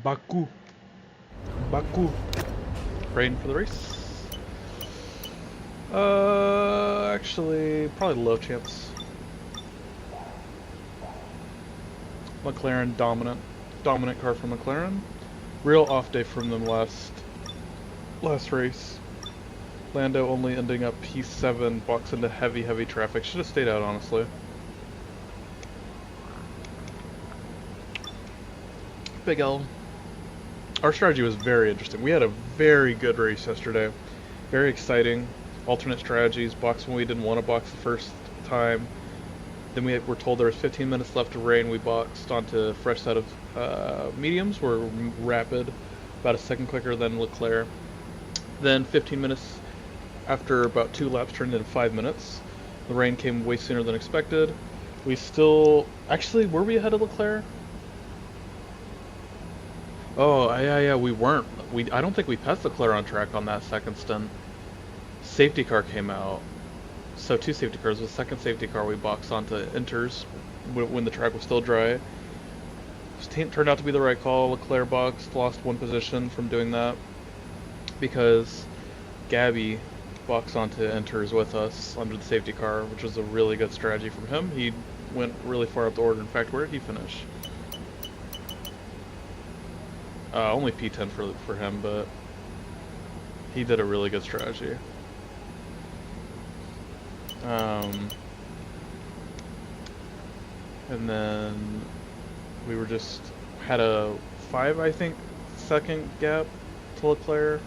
Baku. Baku. Rain for the race. Actually, probably low chance. McLaren dominant. Dominant car from McLaren. Real off day from them last race. Lando only ending up P7, box into heavy traffic. Should have stayed out, honestly. Big L. Our strategy was very interesting. We had a very good race yesterday. Very exciting. Alternate strategies. Box when we didn't want to box the first time. Then we were told there was 15 minutes left of rain. We boxed onto a fresh set of mediums. We're rapid. About a second quicker than Leclerc. Then 15 minutes after about 2 laps turned into 5 minutes. The rain came way sooner than expected. We still... Actually, were we ahead of Leclerc? Oh, yeah, we weren't. I don't think we passed Leclerc on track on that second stint. Safety car came out. So 2 safety cars. The second safety car we boxed onto inters when the track was still dry. Turned out to be the right call. Leclerc boxed, lost 1 position from doing that because Gabby boxed onto inters with us under the safety car, which was a really good strategy from him. He went really far up the order. In fact, where did he finish? Only P10 for him, but he did a really good strategy. And then we were just had a 5, I think, second gap to Leclerc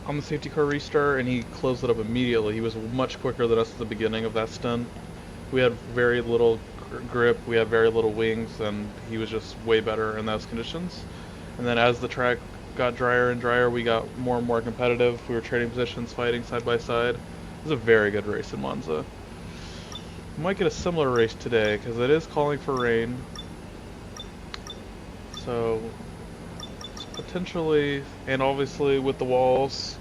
on the safety car restart, and he closed it up immediately. He was much quicker than us at the beginning of that stint. We had very little grip, we had very little wings, and he was just way better in those conditions. And then as the track got drier and drier, we got more and more competitive. We were trading positions, fighting side by side. It was a very good race in Monza. We might get a similar race today, because it is calling for rain. So, potentially, and obviously with the walls,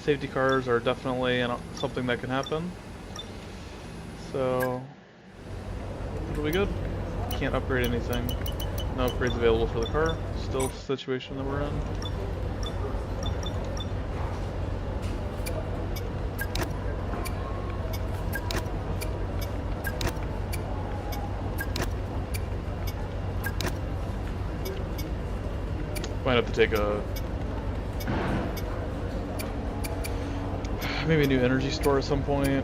safety cars are definitely something that can happen. So, it'll be good. Can't upgrade anything. No upgrades available for the car. Still the situation that we're in. Might have to take maybe a new energy store at some point.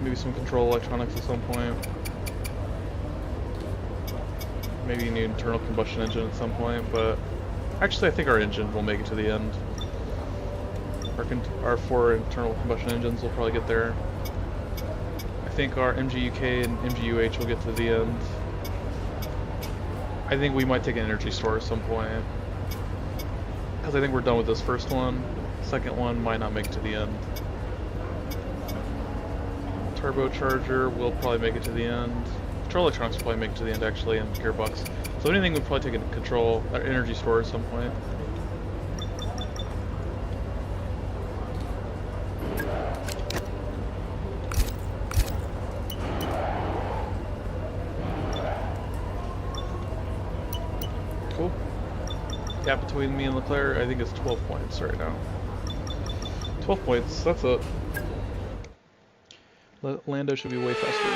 Maybe some control electronics at some point. Maybe a new internal combustion engine at some point, but actually I think our engine will make it to the end. Our 4 internal combustion engines will probably get there. I think our MGUK and MGUH will get to the end. I think we might take an energy store at some point, because I think we're done with this first one. Second one might not make it to the end. Turbocharger will probably make it to the end. Control electronics will probably make it to the end, actually, and gearbox. So anything we'll probably take a control or energy store at some point. Cool. Gap between me and Leclerc, I think it's 12 points right now. 12 points, that's it. Lando should be way faster.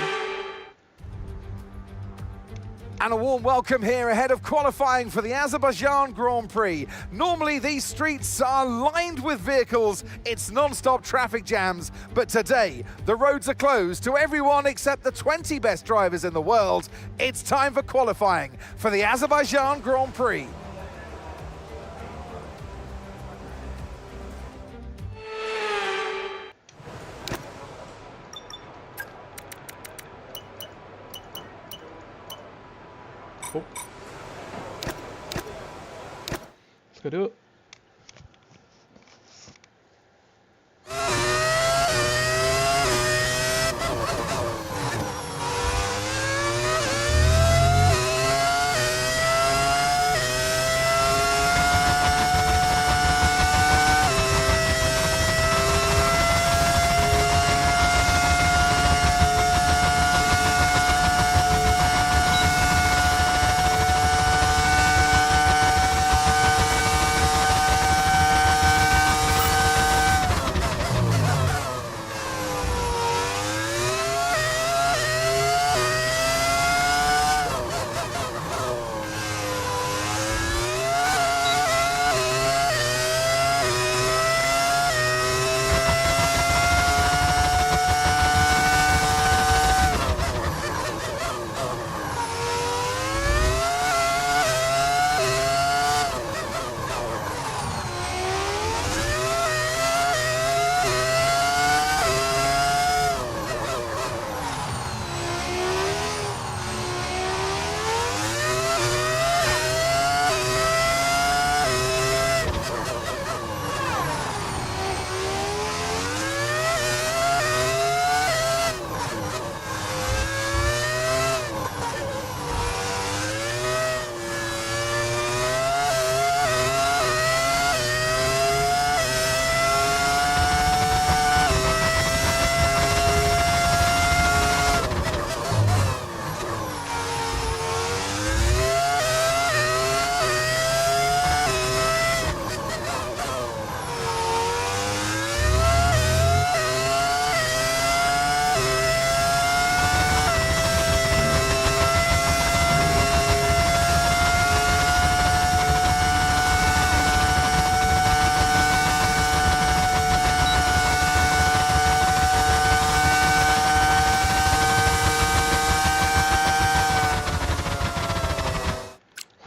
And a warm welcome here ahead of qualifying for the Azerbaijan Grand Prix. Normally these streets are lined with vehicles, it's non-stop traffic jams, but today the roads are closed to everyone except the 20 best drivers in the world. It's time for qualifying for the Azerbaijan Grand Prix. Cool. Let's go do it.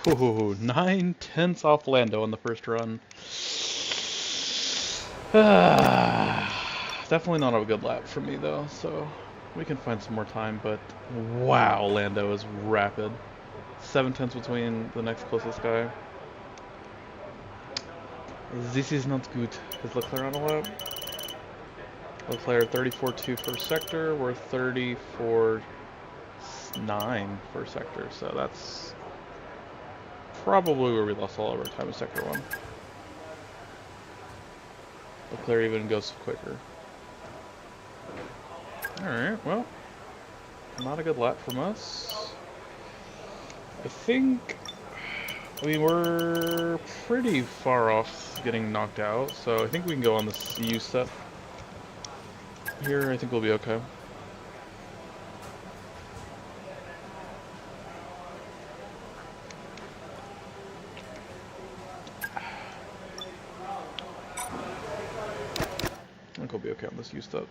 Ooh, 9/10 off Lando on the first run. Definitely not a good lap for me though, so we can find some more time, but wow, Lando is rapid. 7/10 between the next closest guy. This is not good. Is Leclerc on a lap? Leclerc 34.2 first sector, we're 34.9 first sector, so that's probably where we lost all of our time in sector 1. Leclerc even goes quicker. Alright, well, not a good lap from us. I think, I mean, we're pretty far off getting knocked out, so I think we can go on this U set here. I think we'll be okay. I think we'll be okay on this U step.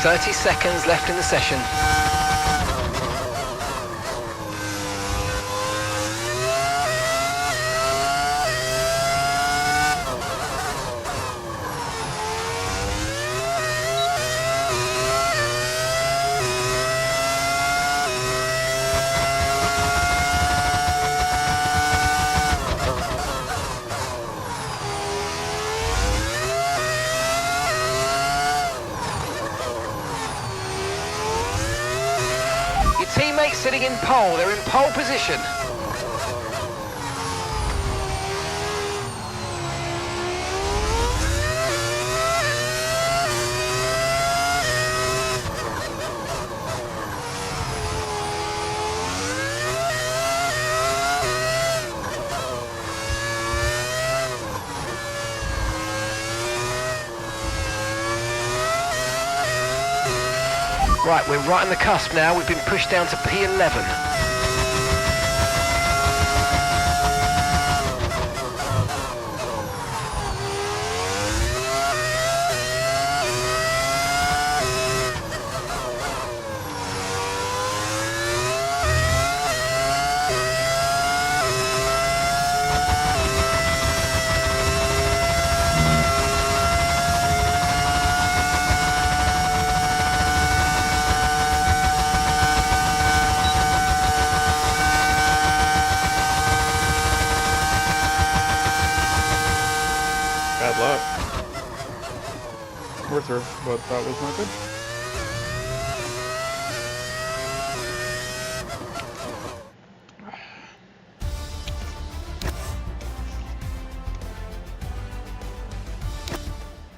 "30 seconds left in the session." Teammates sitting in pole, they're in pole position. Right, we're right on the cusp now. We've been pushed down to P11. Bad lap. We're through, but that was not good.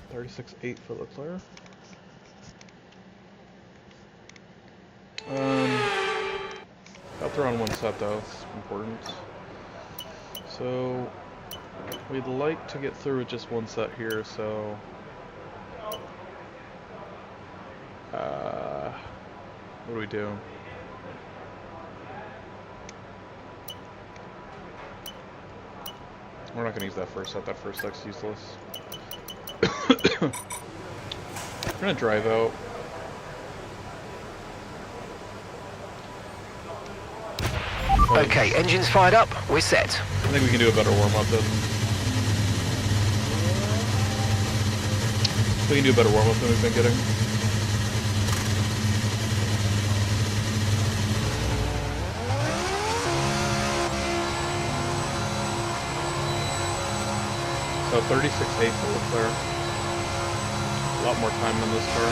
$36.8 for Leclerc. Got through on one set though, it's important. So we'd like to get through with just one set here, so what do we do? We're not gonna use that first set, that first set's useless. We're gonna drive out. Okay, engines fired up, we're set. I think we can do a better warm-up then. We can do a better warm-up than we've been getting. So 36.8 for Leclerc. A lot more time in this car.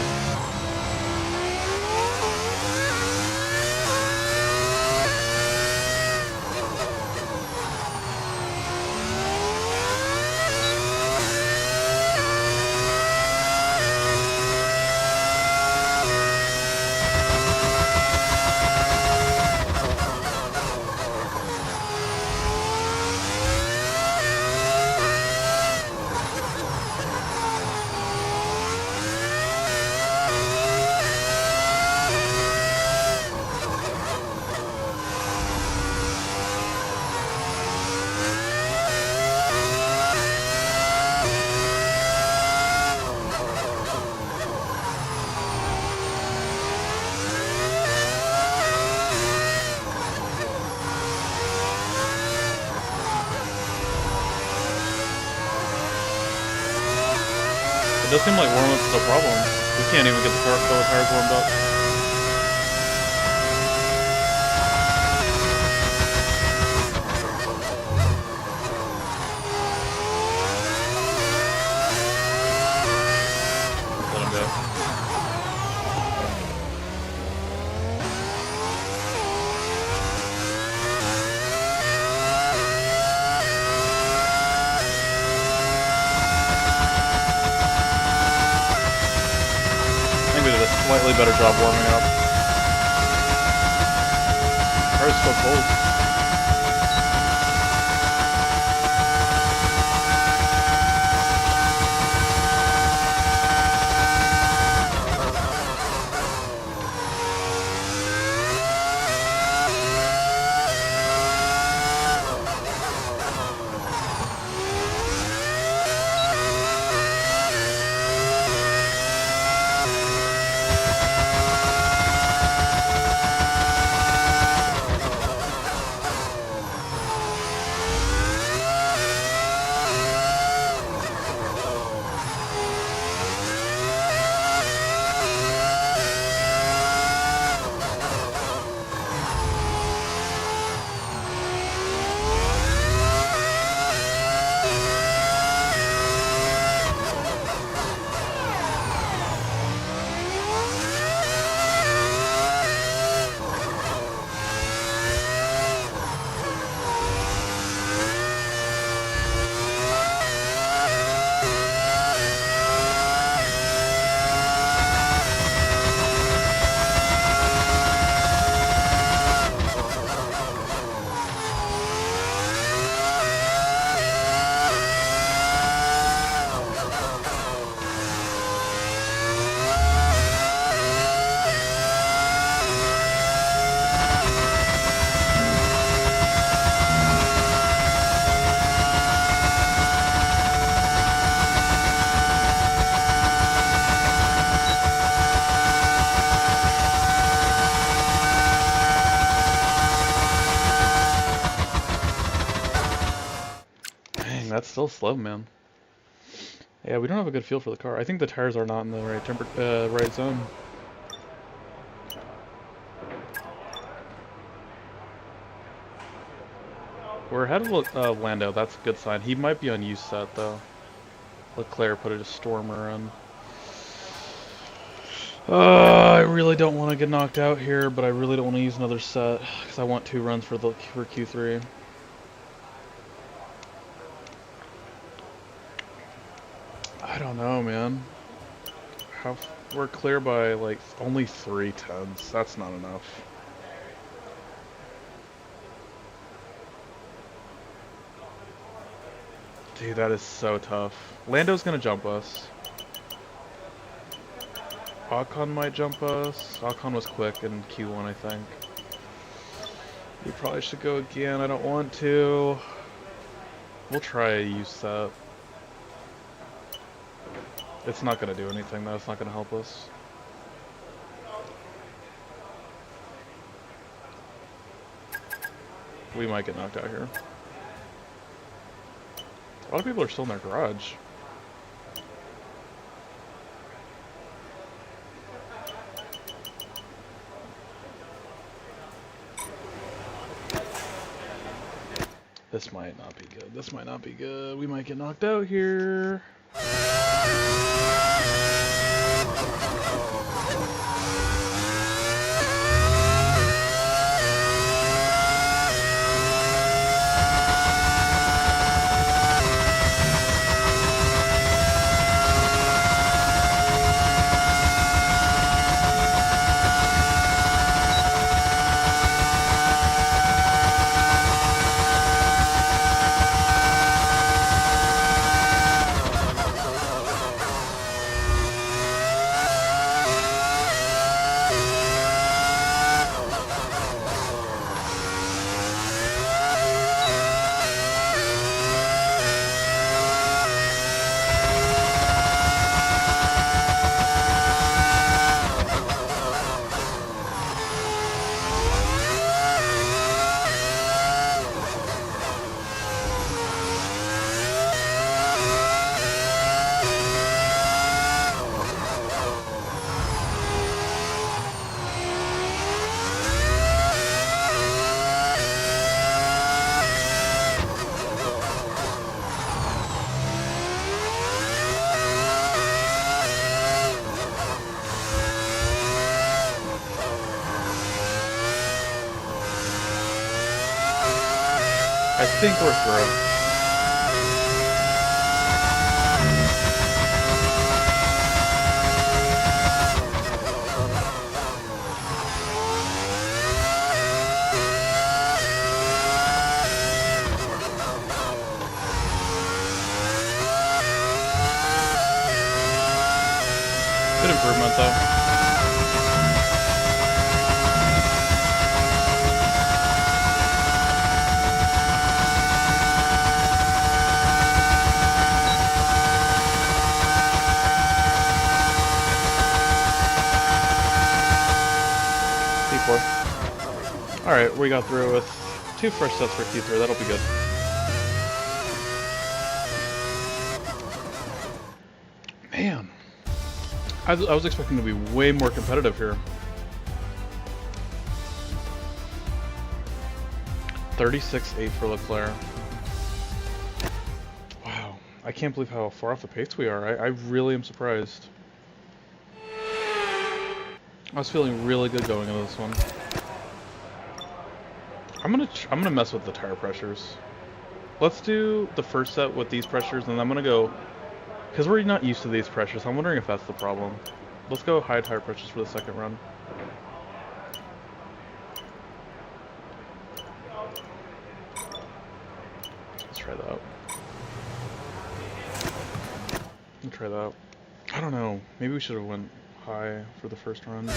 It does seem like warm-ups is a problem. We can't even get the tires warmed up. Let him go. I think we did a slightly better job warming up. Car's so cold. That's still slow, man. Yeah, we don't have a good feel for the car. I think the tires are not in the right zone. We're ahead of Lando. That's a good sign. He might be on use set though. Leclerc put a stormer in. I really don't want to get knocked out here, but I really don't want to use another set because I want 2 runs for Q3. I don't know, man. We're clear by like only 3 tenths. That's not enough. Dude, that is so tough. Lando's gonna jump us. Ocon might jump us. Ocon was quick in Q1, I think. We probably should go again. I don't want to. We'll try a use set. It's not going to do anything though. It's not going to help us. We might get knocked out here. A lot of people are still in their garage. This might not be good. This might not be good. We might get knocked out here. I think we're through. Good improvement though. Alright, we got through with 2 fresh sets for Q3, that'll be good. Man. I was expecting to be way more competitive here. 36-8 for Leclerc. Wow, I can't believe how far off the pace we are. I really am surprised. I was feeling really good going into this one. I'm gonna mess with the tire pressures. Let's do the first set with these pressures, and I'm gonna go, because we're not used to these pressures. I'm wondering if that's the problem. Let's go high tire pressures for the second run. Let's try that out. Let's try that out. I don't know. Maybe we should have went high for the first run.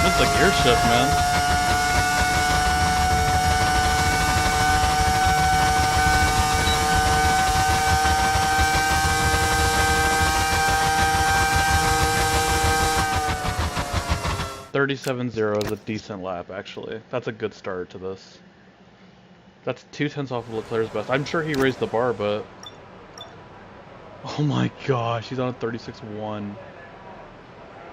It's a gear shift, man. .37.0 is a decent lap, actually. That's a good start to this. That's 2/10 off of Leclerc's best. I'm sure he raised the bar, but... Oh my gosh, he's on a 36.1.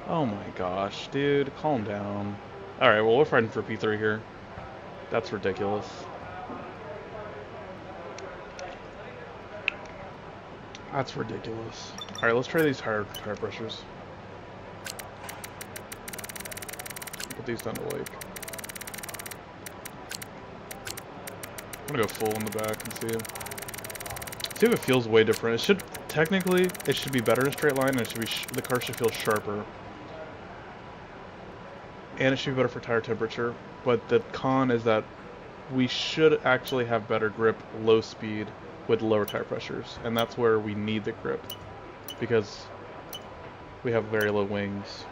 Oh my gosh, dude, calm down. Alright, well, we're fighting for P3 here. That's ridiculous. That's ridiculous. Alright, let's try these tire pressures. Put these down to like... I'm gonna go full in the back and see. See if it feels way different. It should, technically, it should be better in a straight line, and it should be the car should feel sharper. And it should be better for tire temperature, but the con is that we should actually have better grip low speed with lower tire pressures, and that's where we need the grip because we have very low wings.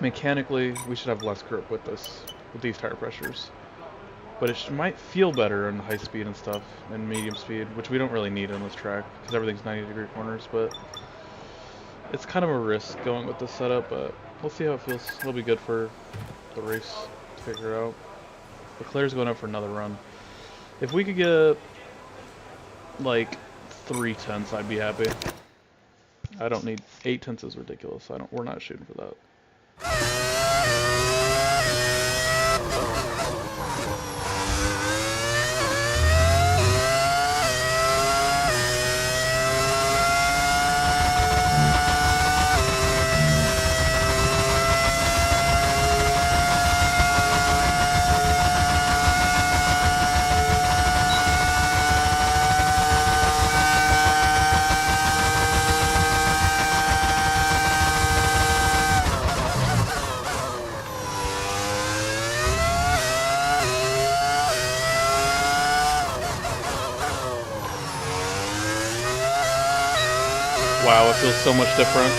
Mechanically, we should have less grip with these tire pressures, but it might feel better in high speed and stuff and medium speed, which we don't really need on this track because everything's 90-degree corners. But it's kind of a risk going with this setup, but We'll see how it feels. It'll be good for the race to figure out. Leclerc's going up for another run. If we could get like 3 tenths, I'd be happy. I don't need 8 tenths is ridiculous. We're not shooting for that. Wow, it feels so much different.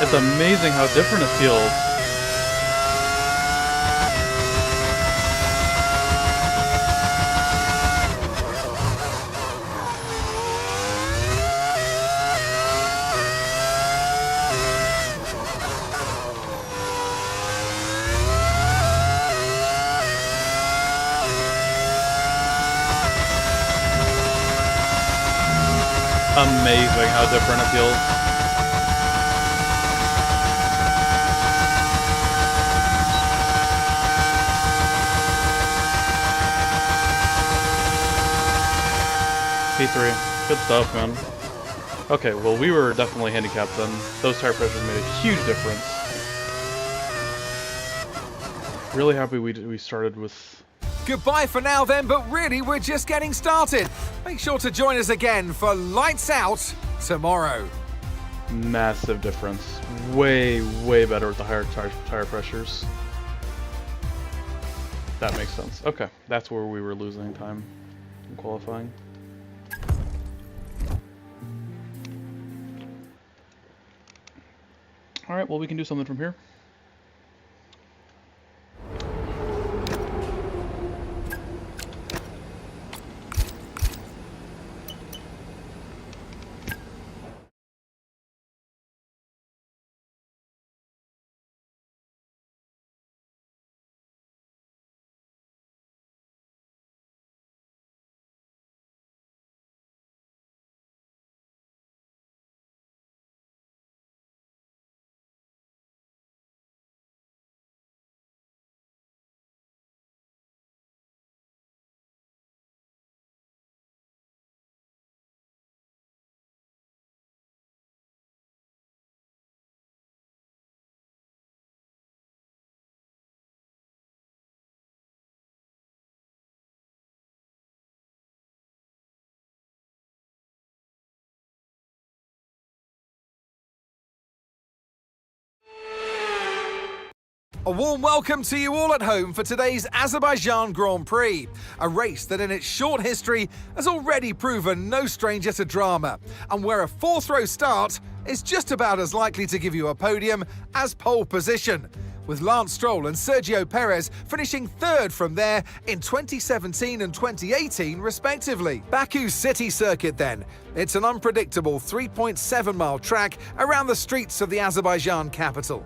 It's amazing how different it feels. Amazing how different it feels. P3. Good stuff, man. Okay, well, we were definitely handicapped then. Those tire pressures made a huge difference. Really happy we started with... Goodbye for now then, but really we're just getting started. Make sure to join us again for Lights Out tomorrow. Massive difference. Way, way better with the higher tire pressures. That makes sense. Okay, that's where we were losing time in qualifying. Alright, well, we can do something from here. A warm welcome to you all at home for today's Azerbaijan Grand Prix, a race that in its short history has already proven no stranger to drama, and where a fourth-row start is just about as likely to give you a podium as pole position, with Lance Stroll and Sergio Perez finishing third from there in 2017 and 2018 respectively. Baku City Circuit then. It's an unpredictable 3.7-mile track around the streets of the Azerbaijan capital.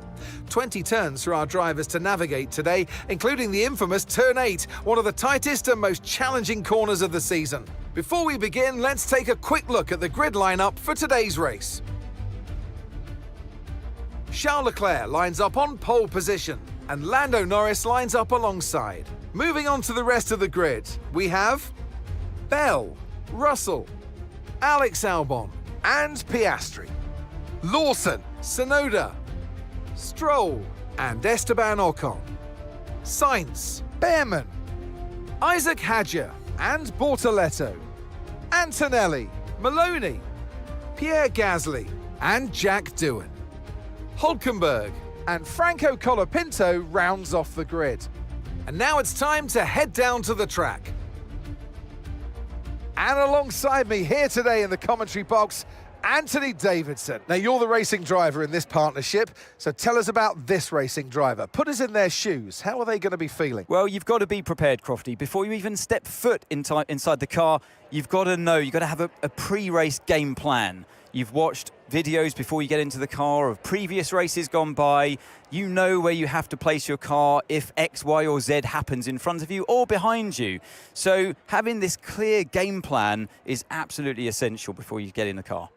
20 turns for our drivers to navigate today, including the infamous Turn 8, one of the tightest and most challenging corners of the season. Before we begin, let's take a quick look at the grid lineup for today's race. Charles Leclerc lines up on pole position, and Lando Norris lines up alongside. Moving on to the rest of the grid, we have Bell, Russell, Alex Albon, and Piastri, Lawson, Tsunoda, Stroll, and Esteban Ocon, Sainz, Behrman, Isaac Hadger and Bortoletto, Antonelli, Maloney, Pierre Gasly and Jack Doohan. Hulkenberg and Franco Colapinto rounds off the grid. And now it's time to head down to the track. And alongside me here today in the commentary box, Anthony Davidson. Now, you're the racing driver in this partnership, so tell us about this racing driver. Put us in their shoes. How are they going to be feeling? Well, you've got to be prepared, Crofty. Before you even step foot inside the car, you've got to know, you've got to have a pre-race game plan. You've watched videos before you get into the car of previous races gone by. You know where you have to place your car if X, Y or Z happens in front of you or behind you. So having this clear game plan is absolutely essential before you get in the car.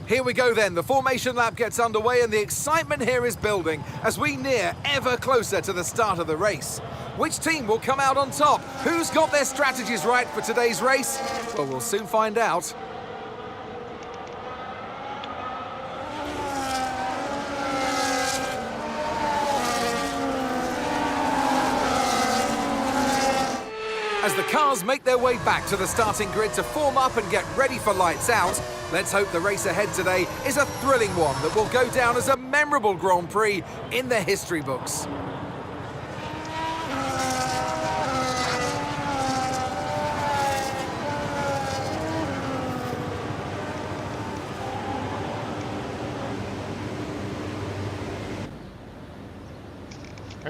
Here we go then, the formation lap gets underway and the excitement here is building as we near ever closer to the start of the race. Which team will come out on top? Who's got their strategies right for today's race? Well, we'll soon find out. As the cars make their way back to the starting grid to form up and get ready for lights out, let's hope the race ahead today is a thrilling one that will go down as a memorable Grand Prix in the history books. All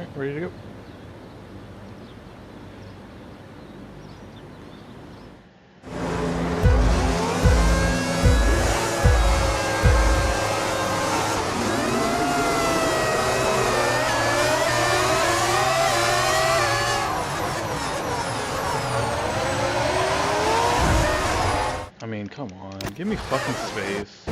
right, ready to go. I mean, come on, give me fucking space.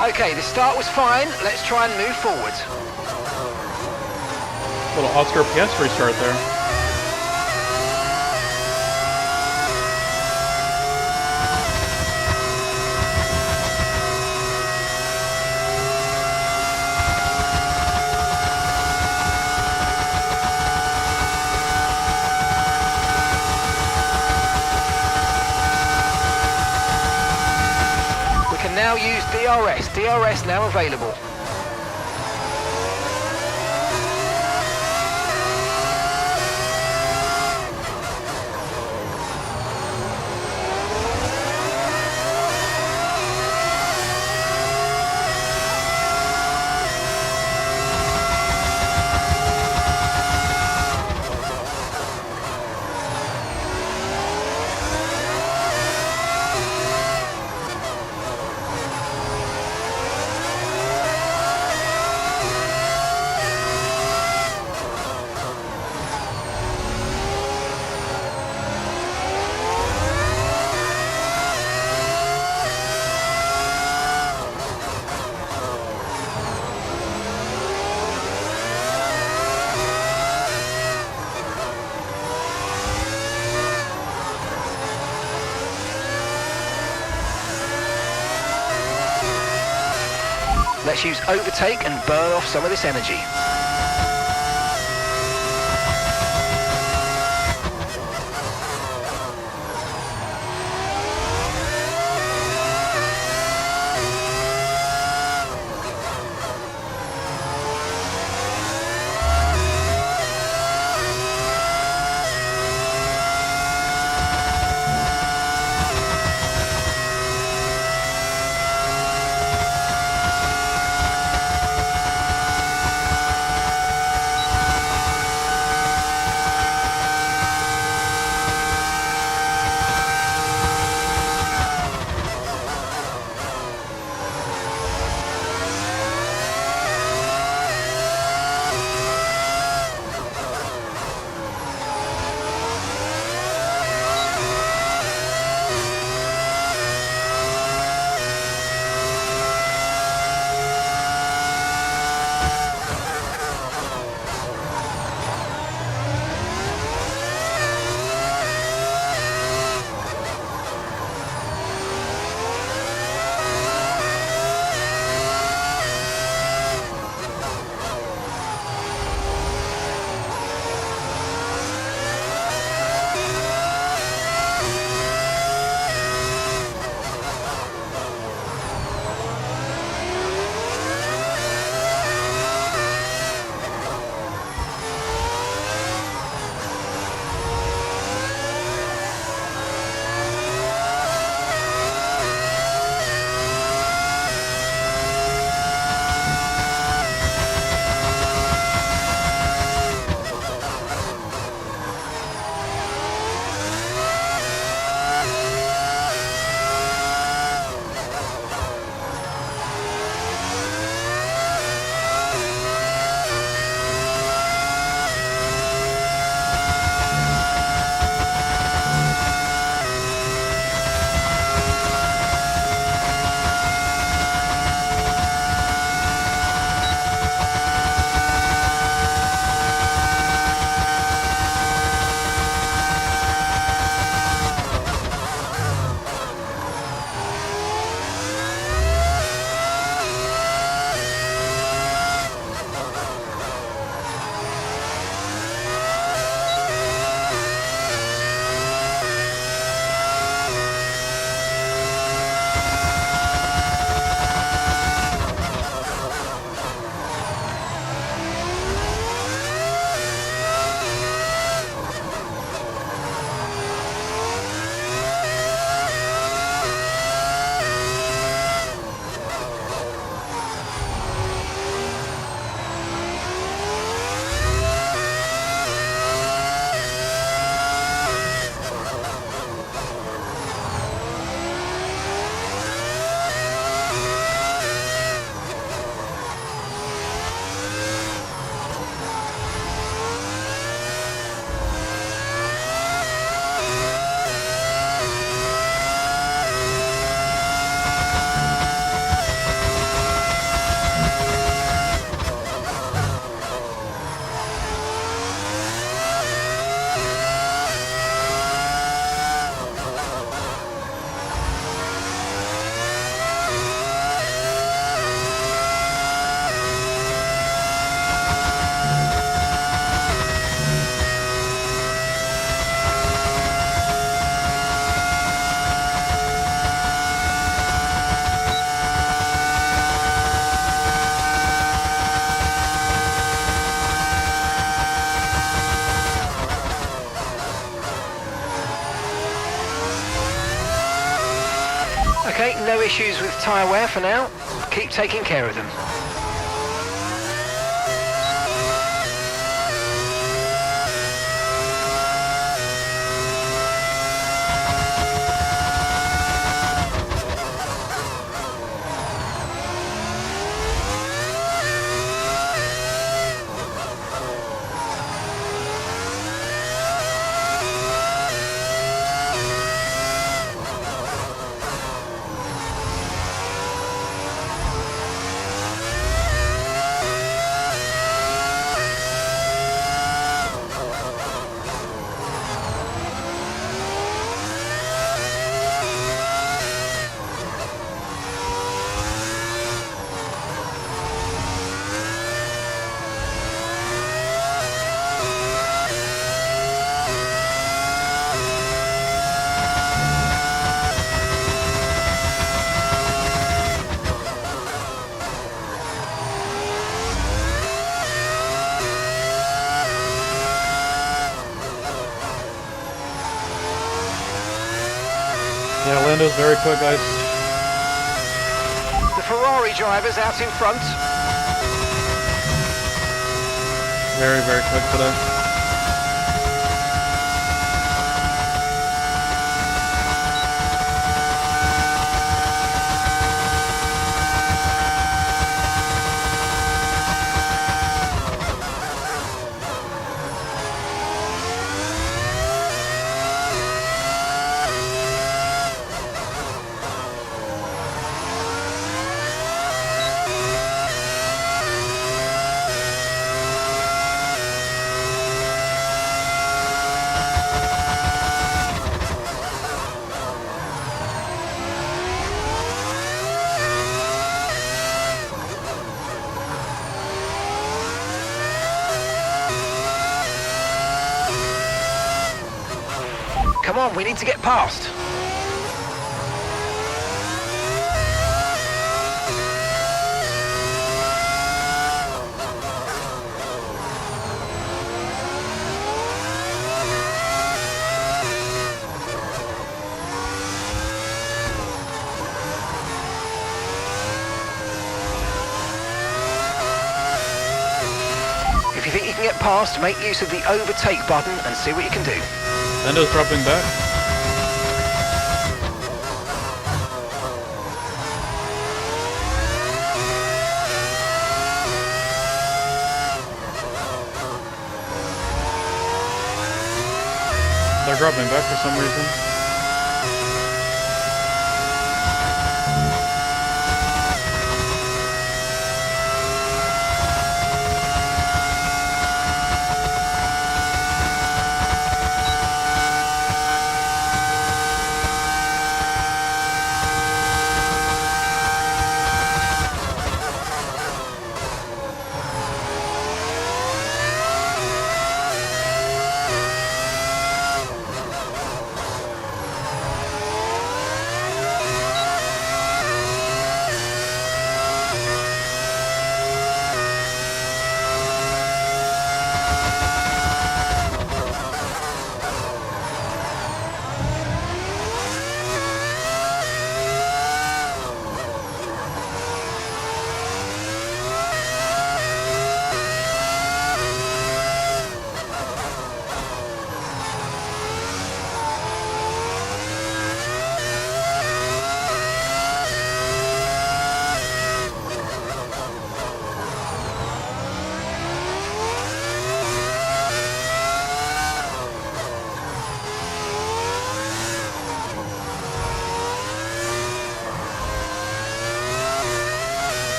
Okay, the start was fine. Let's try and move forward. Little Oscar PS restart there. Now use DRS. DRS now available. Let's use overtake and burn off some of this energy. Okay, no issues with tyre wear for now. Keep taking care of them. Yeah, Lando's very quick, guys. The Ferrari driver's out in front. Very, very quick today. Come on, we need to get past. If you think you can get past, make use of the overtake button and see what you can do. Lando's dropping back. They're dropping back for some reason.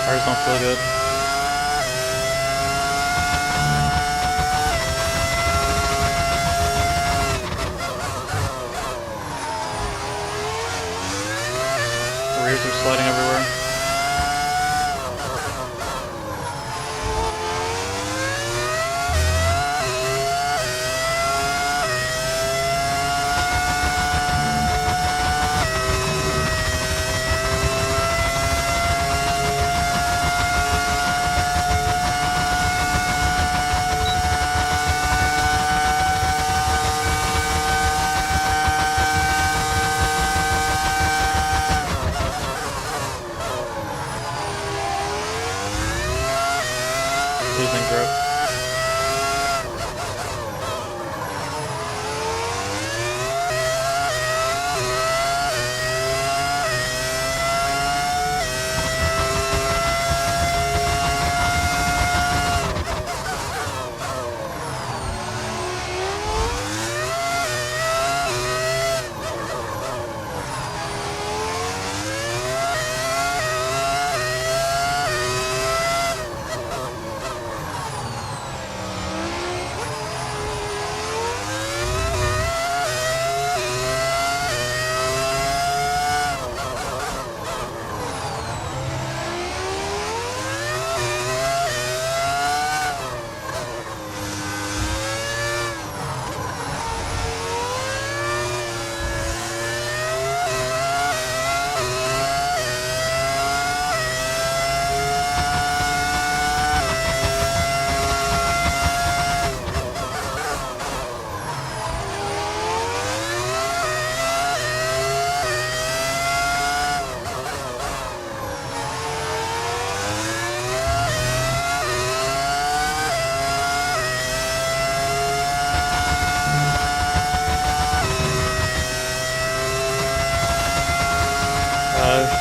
Tires don't feel good. The rears are sliding everywhere.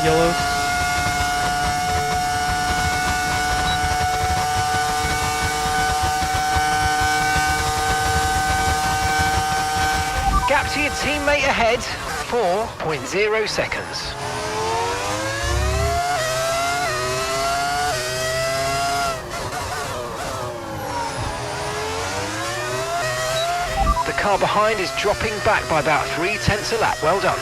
yellows. Gap to your teammate ahead, 4.0 seconds. The car behind is dropping back by about 0.3 a lap. Well done.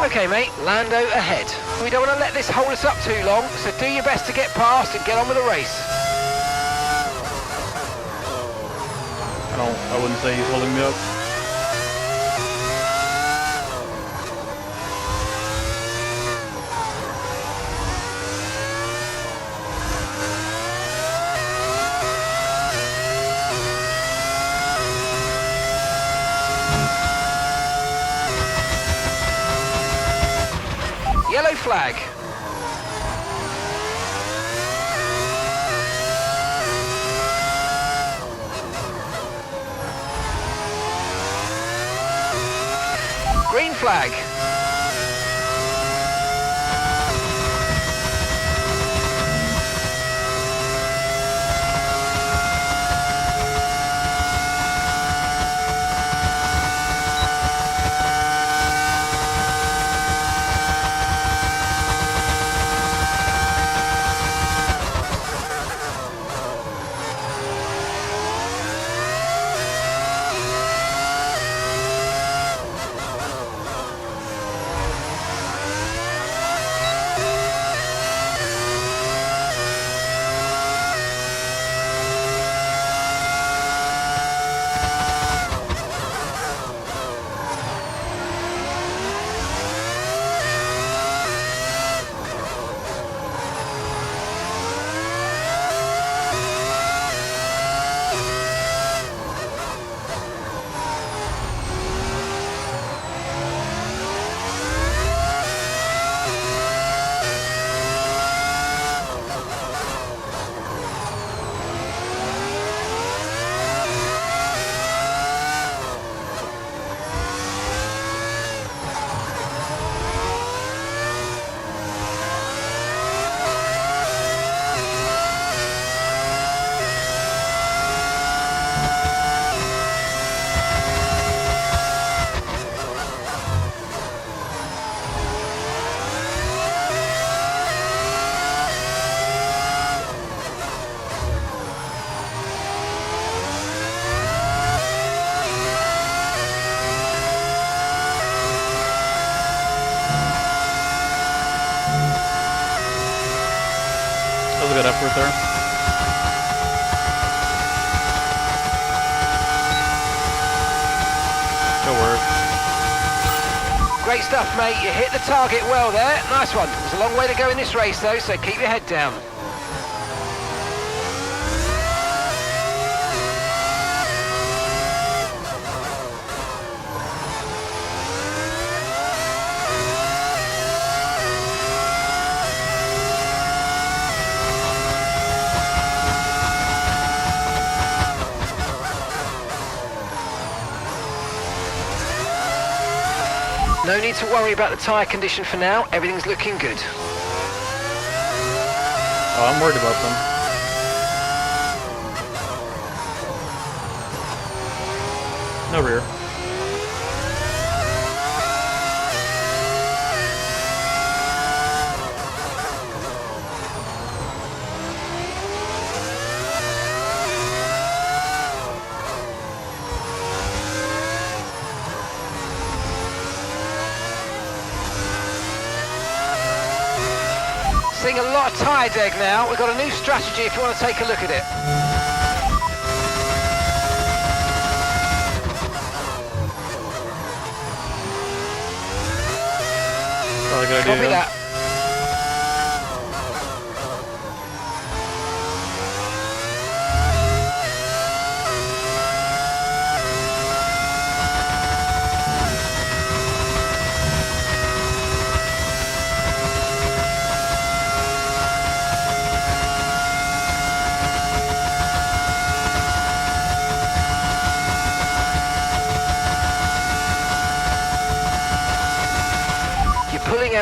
Okay mate, Lando ahead. We don't want to let this hold us up too long, so do your best to get past and get on with the race. I wouldn't say he's holding me up. Yellow flag. Green flag. That was a good effort there. Good work. Great stuff, mate. You hit the target well there. Nice one. There's a long way to go in this race, though, so keep your head down. No need to worry about the tyre condition for now. Everything's looking good. Oh, I'm worried about them. No rear. Seeing a lot of tyre deg now. We've got a new strategy if you want to take a look at it. Probably a good idea. Copy that.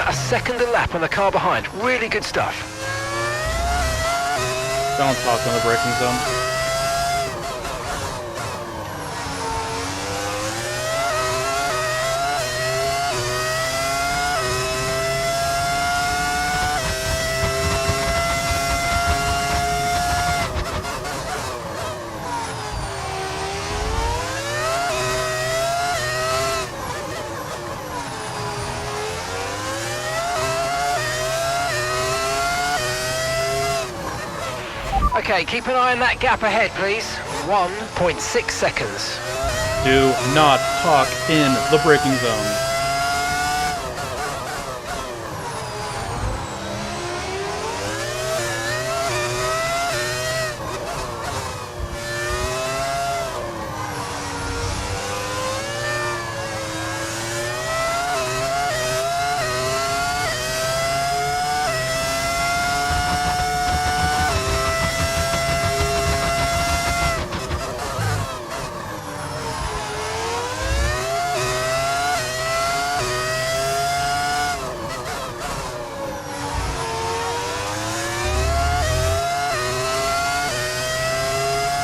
about a second a lap on the car behind. Really good stuff. Don't talk on the braking zone. Okay, keep an eye on that gap ahead, please. 1.6 seconds. Do not talk in the braking zone.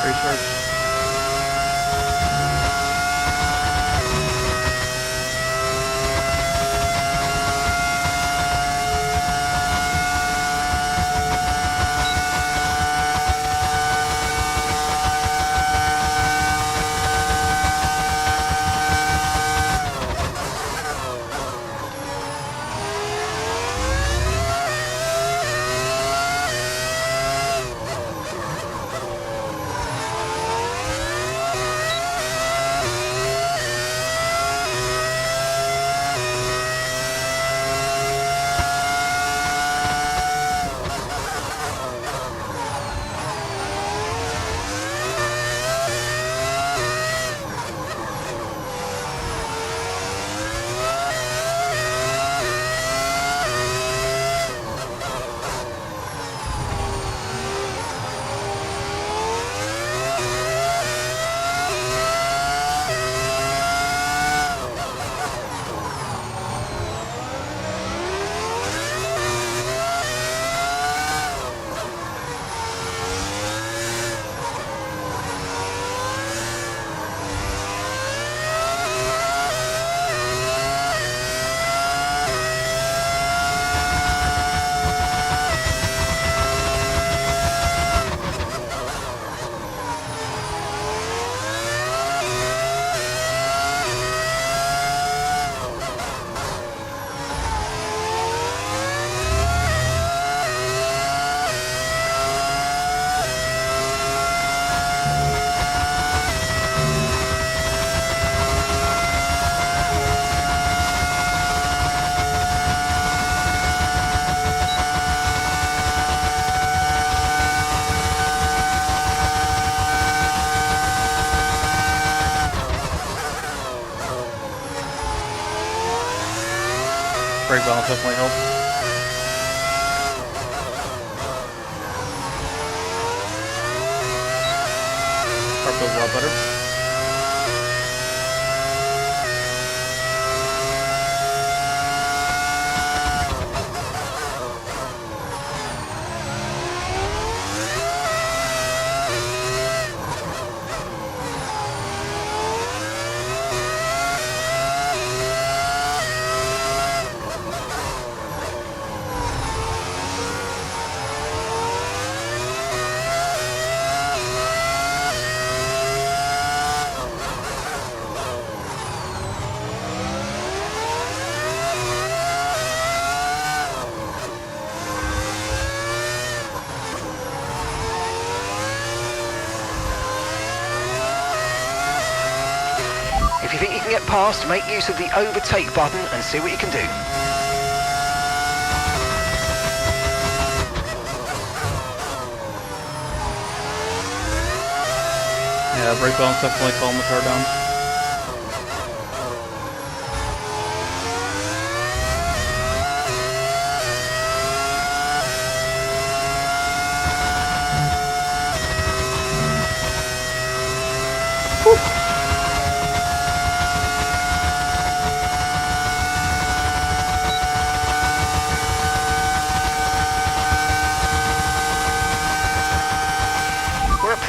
Recharge. Brake balance definitely helps. Car feels a lot better. If you think you can get past, make use of the overtake button and see what you can do. Yeah, brake balance definitely calm the car down.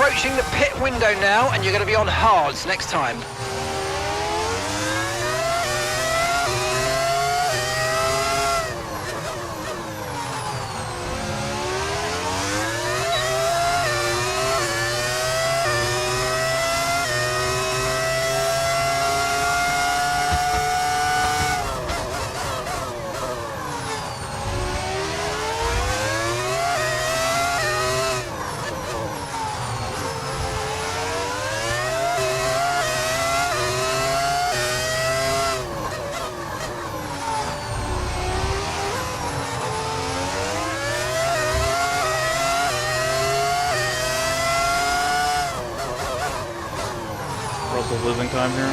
approaching the pit window now, and you're going to be on hards next time. Russell's losing time here.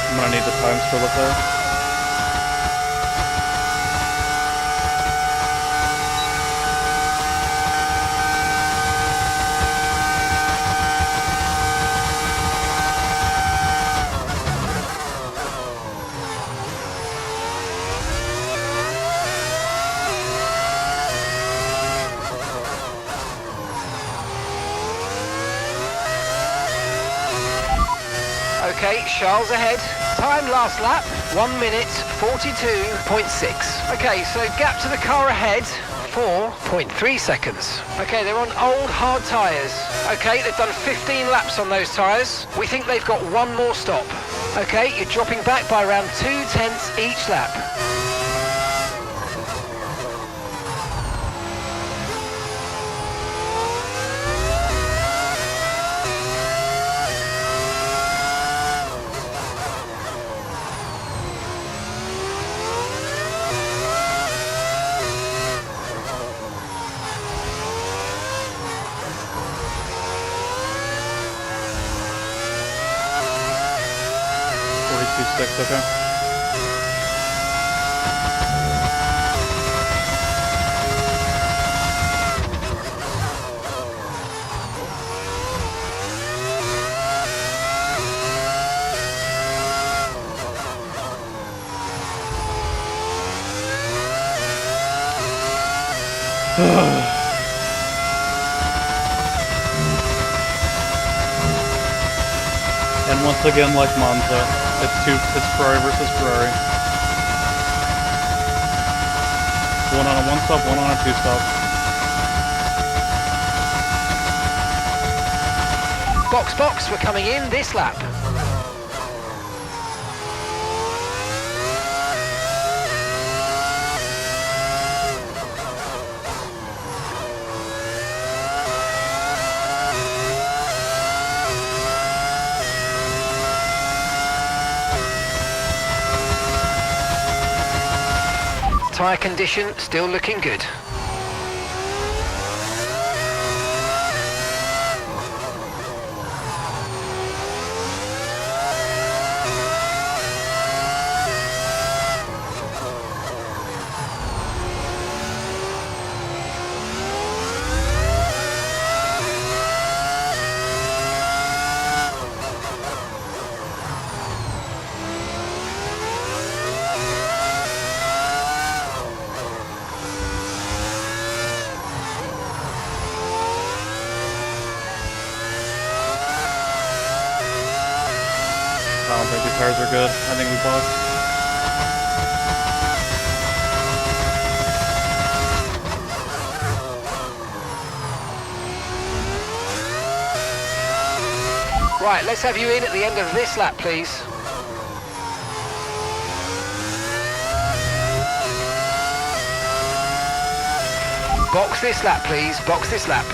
I'm gonna need the times for Leclerc. Okay, Charles ahead. Time last lap, 1 minute 42.6. Okay, so gap to the car ahead, 4.3 seconds. Okay, they're on old hard tyres. Okay, they've done 15 laps on those tyres. We think they've got one more stop. Okay, you're dropping back by around 2/10 each lap. Okay. And once again, like Monza, it's Ferrari versus Ferrari. One on a one stop, one on a two stop. Box, box, we're coming in this lap. Tyre condition still looking good. I don't think the tires are good. I think we boxed. Right, let's have you in at the end of this lap, please. Box this lap, please. Box this lap.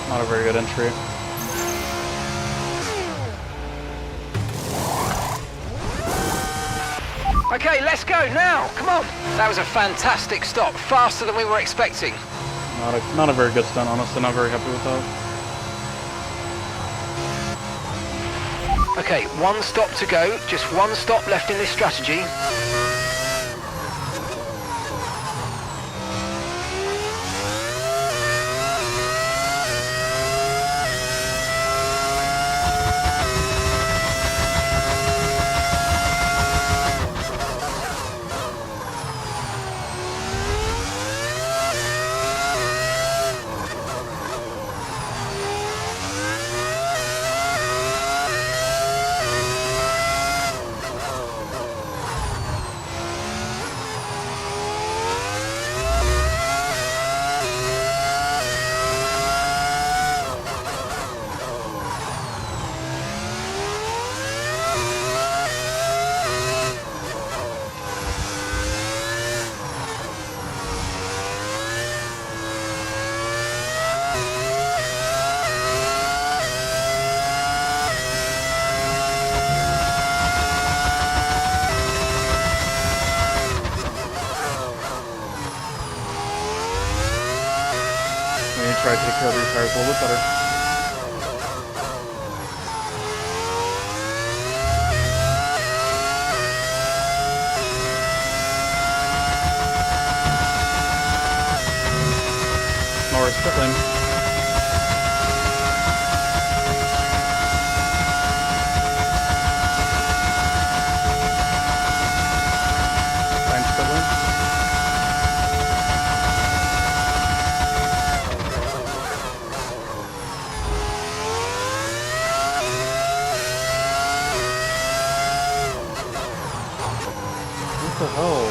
Not a very good entry. Okay, let's go now. Come on. That was a fantastic stop. Faster than we were expecting. Not a very good stunt, honestly. Not very happy with that. Okay, one stop to go. Just one stop left in this strategy. Try to take care of these tires a little bit better. Norris pit lane. Sainz pit lane. What the hell?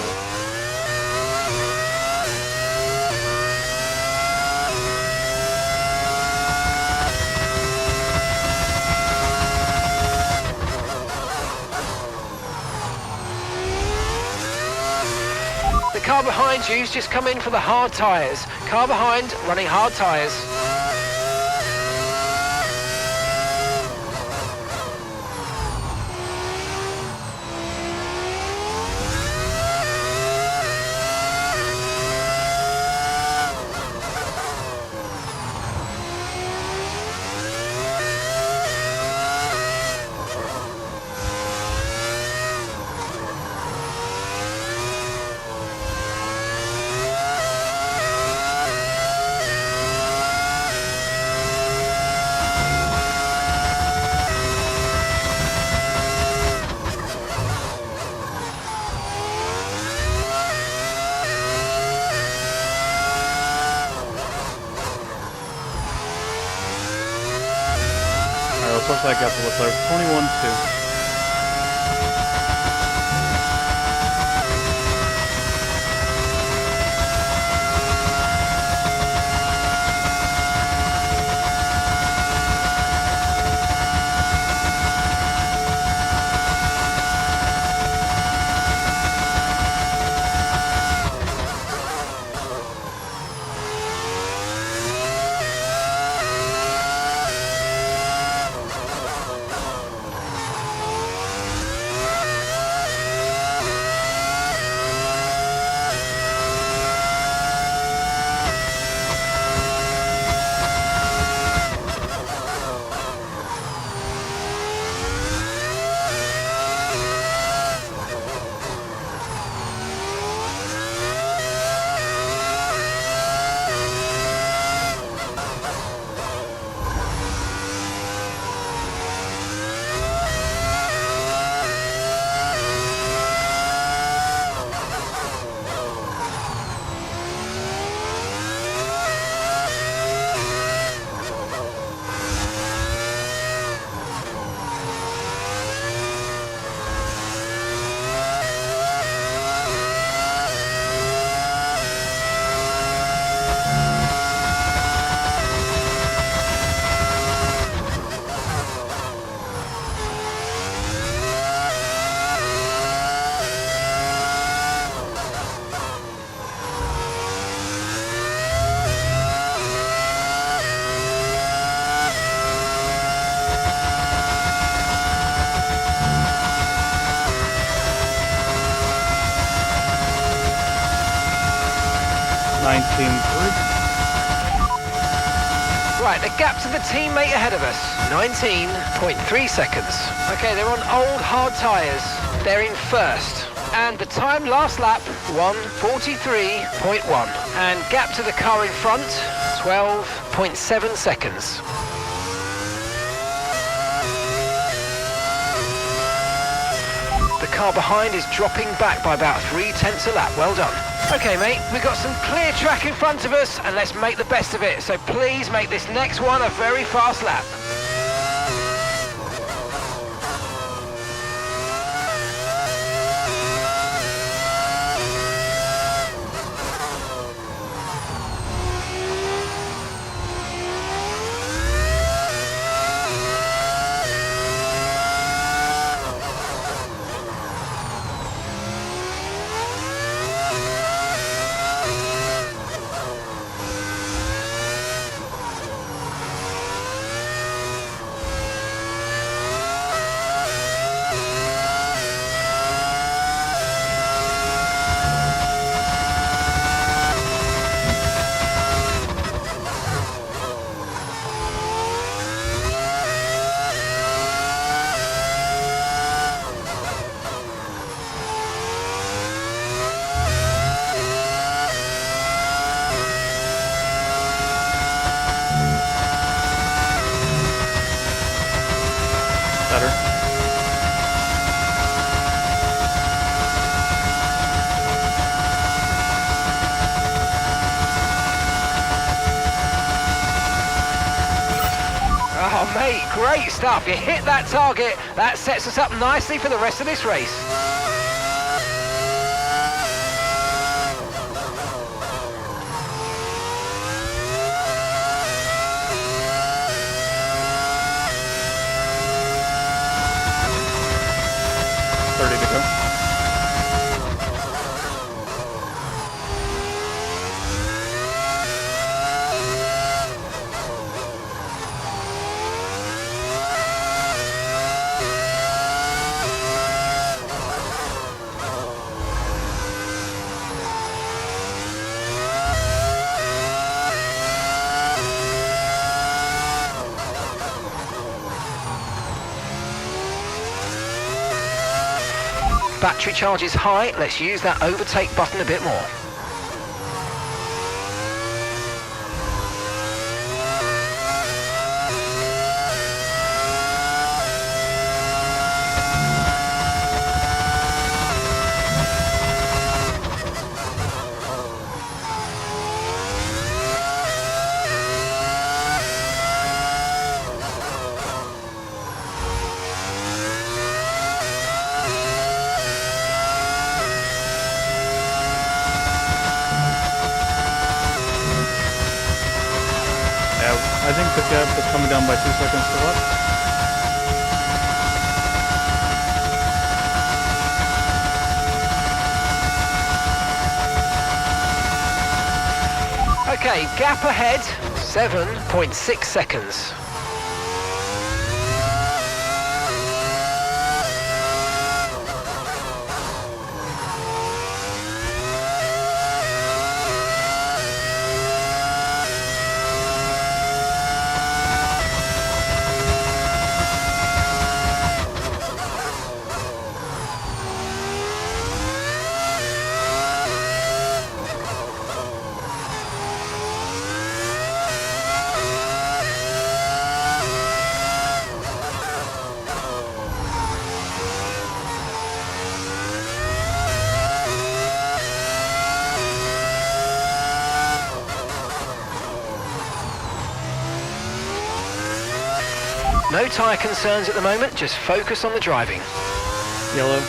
The car behind you's just come in for the hard tyres. Car behind, running hard tyres. Alright, let's watch that gap to Leclerc. 21-2. Team 3. Right, the gap to the teammate ahead of us, 19.3 seconds. Okay, they're on old hard tyres. They're in first. And the time last lap, 1:43.1. And gap to the car in front, 12.7 seconds. The car behind is dropping back by about 0.3 a lap. Well done. Okay, mate, we've got some clear track in front of us, and let's make the best of it. So please make this next one a very fast lap. Better. Oh, mate, great stuff. You hit that target. That sets us up nicely for the rest of this race. To go. Battery charge is high. Let's use that overtake button a bit more. I think the gap is coming down by 2 seconds per lap. Okay, gap ahead, 7.6 seconds. No tyre concerns at the moment, just focus on the driving. Yellow.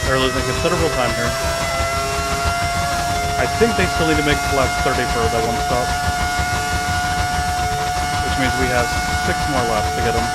They're losing considerable time here. I think they still need to make the last 30 for that one stop. Which means we have 6 more laps to get them.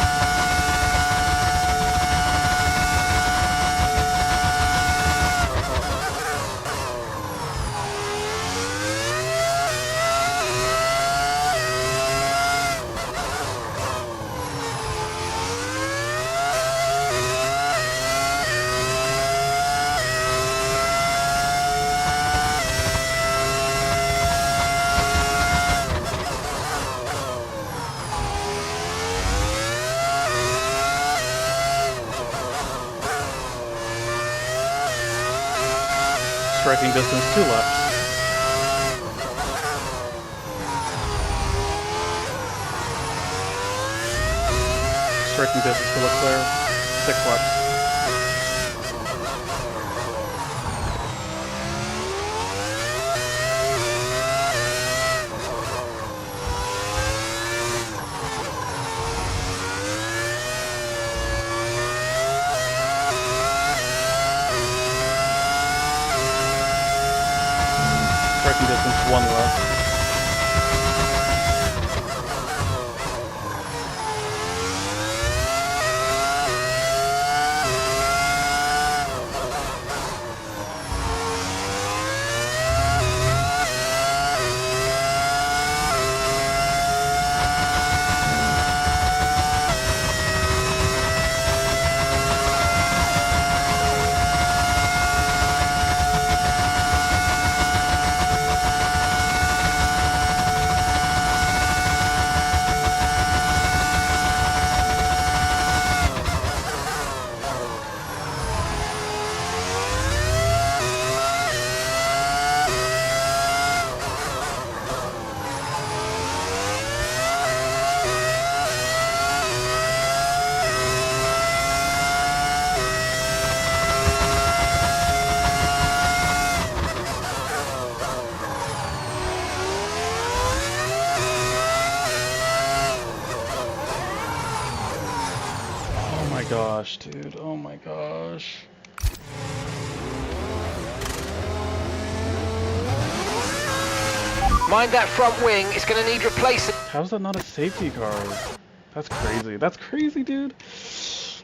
Striking distance 2 laps. Striking distance for Leclerc 6 laps. Striking distance 1 lap. Oh my gosh, dude. Oh my gosh. Mind that front wing, it's going to need replacing. How's that not a safety car? That's crazy. That's crazy, dude.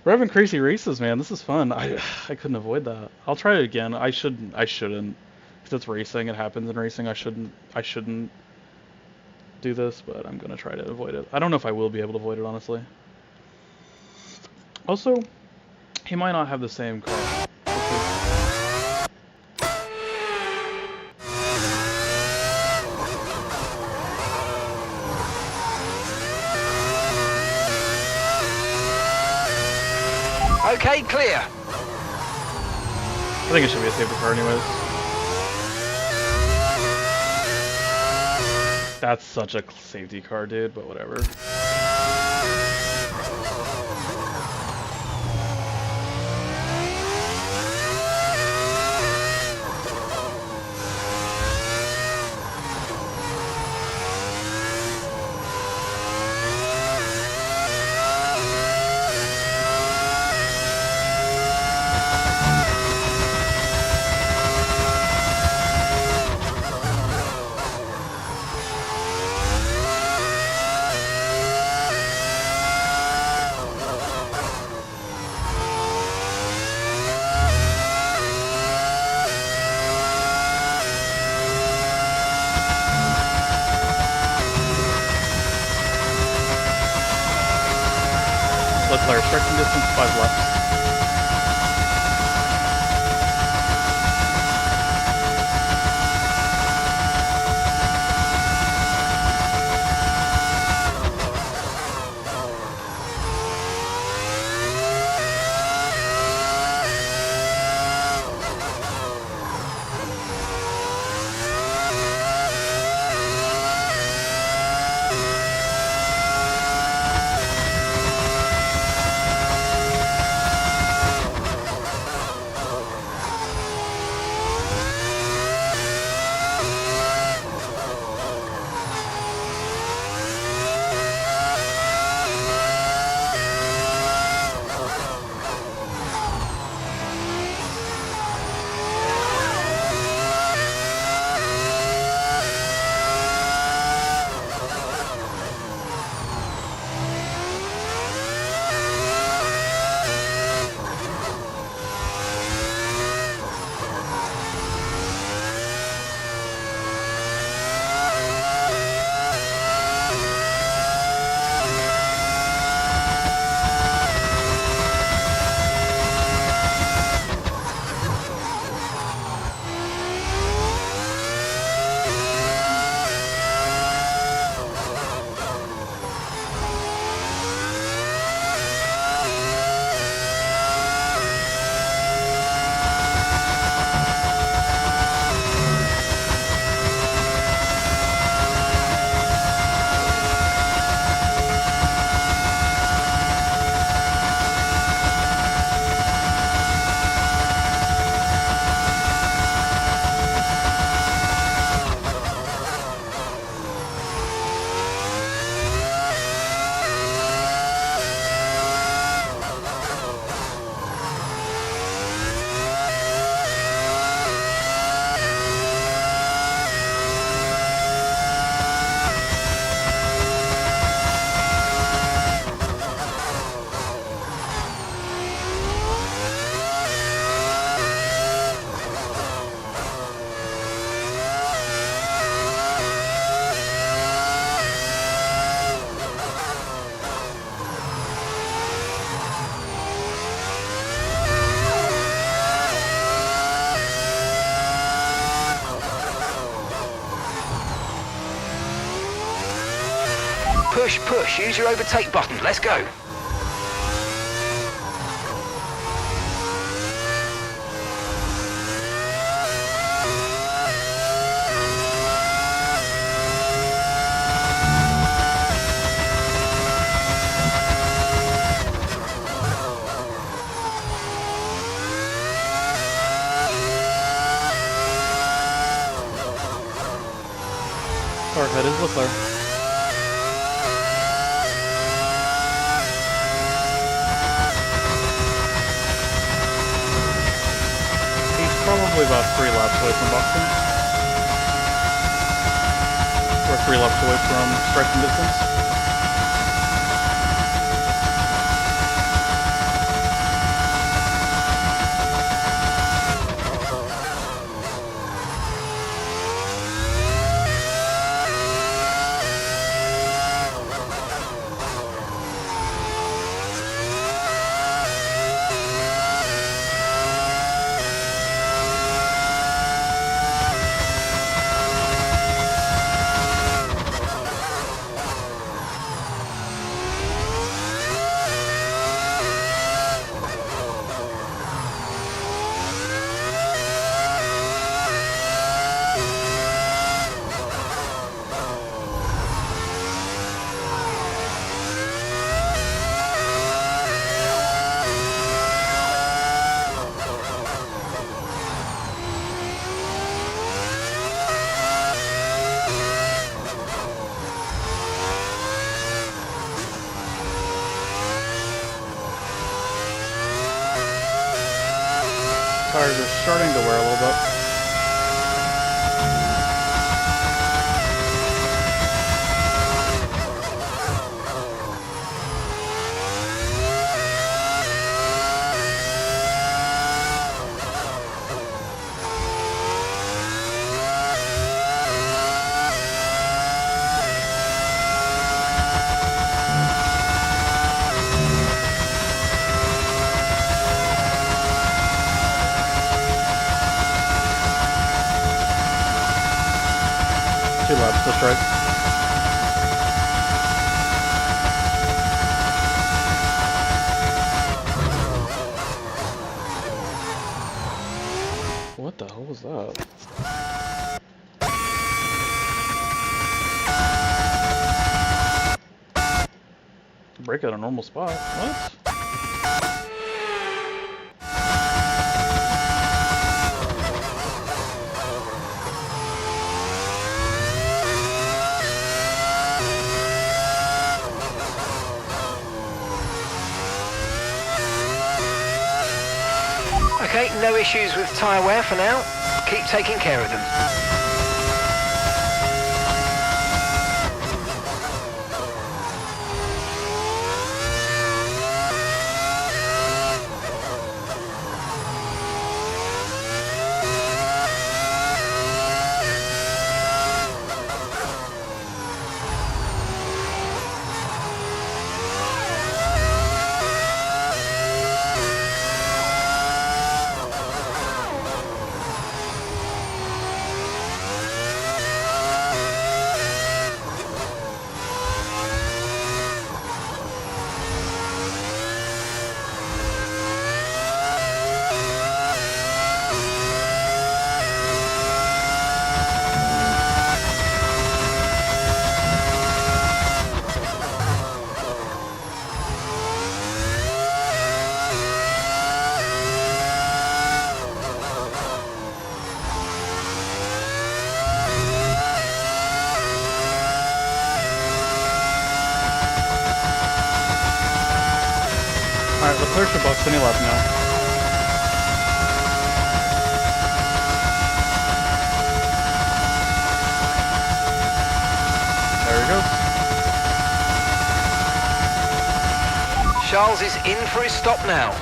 We're having crazy races, man. This is fun. I couldn't avoid that. I'll try it again. I shouldn't. Because it's racing. It happens in racing. I shouldn't do this, but I'm gonna try to avoid it. I don't know if I will be able to avoid it, honestly. Also, he might not have the same car. We'll see. Okay, clear. I think it should be a safety car anyways. That's such a safety car, dude, but whatever. Leclerc, striking distance 5 laps. push, push. Use your overtake button. Let's go. Car ahead is Leclerc. He's probably about 3 laps away from Buxton. Or 3 laps away from striking distance. Tires are starting to wear a little bit. Two laps to strike. What the hell was that? Brake at a normal spot. What? Okay, no issues with tyre wear for now. Keep taking care of them. Alright, Leclerc to Buxton, he left now. There he goes. Charles is in for his stop now.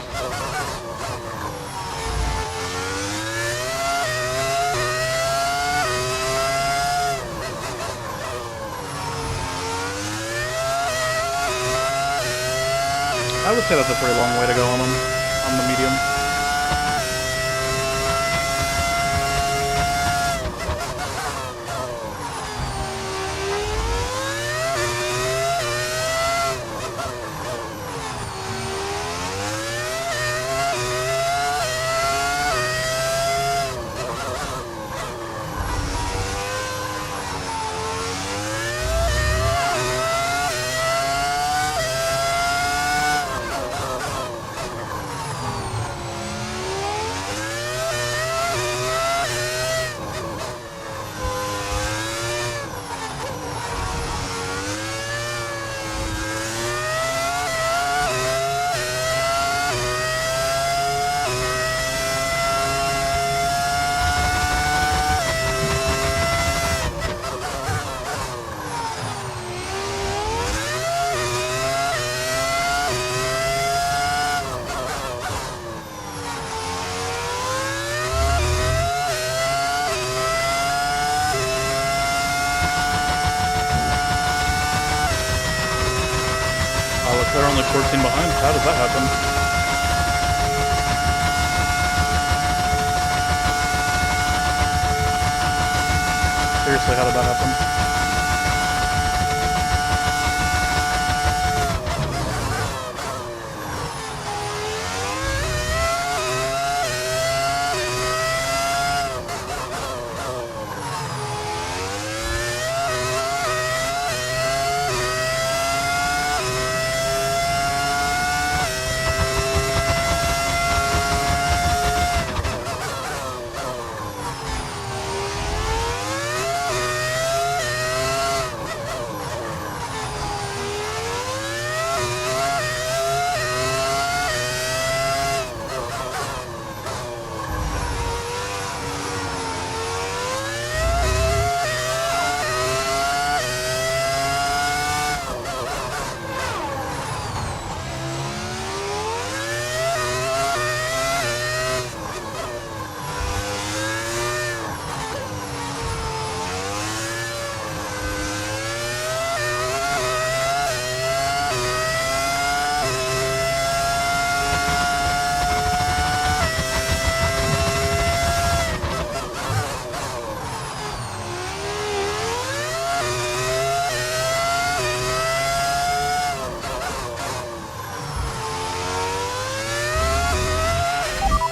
I would say that's a pretty long way to go on the medium. Leclerc only 14 behind. How does that happen? Seriously, how did that happen?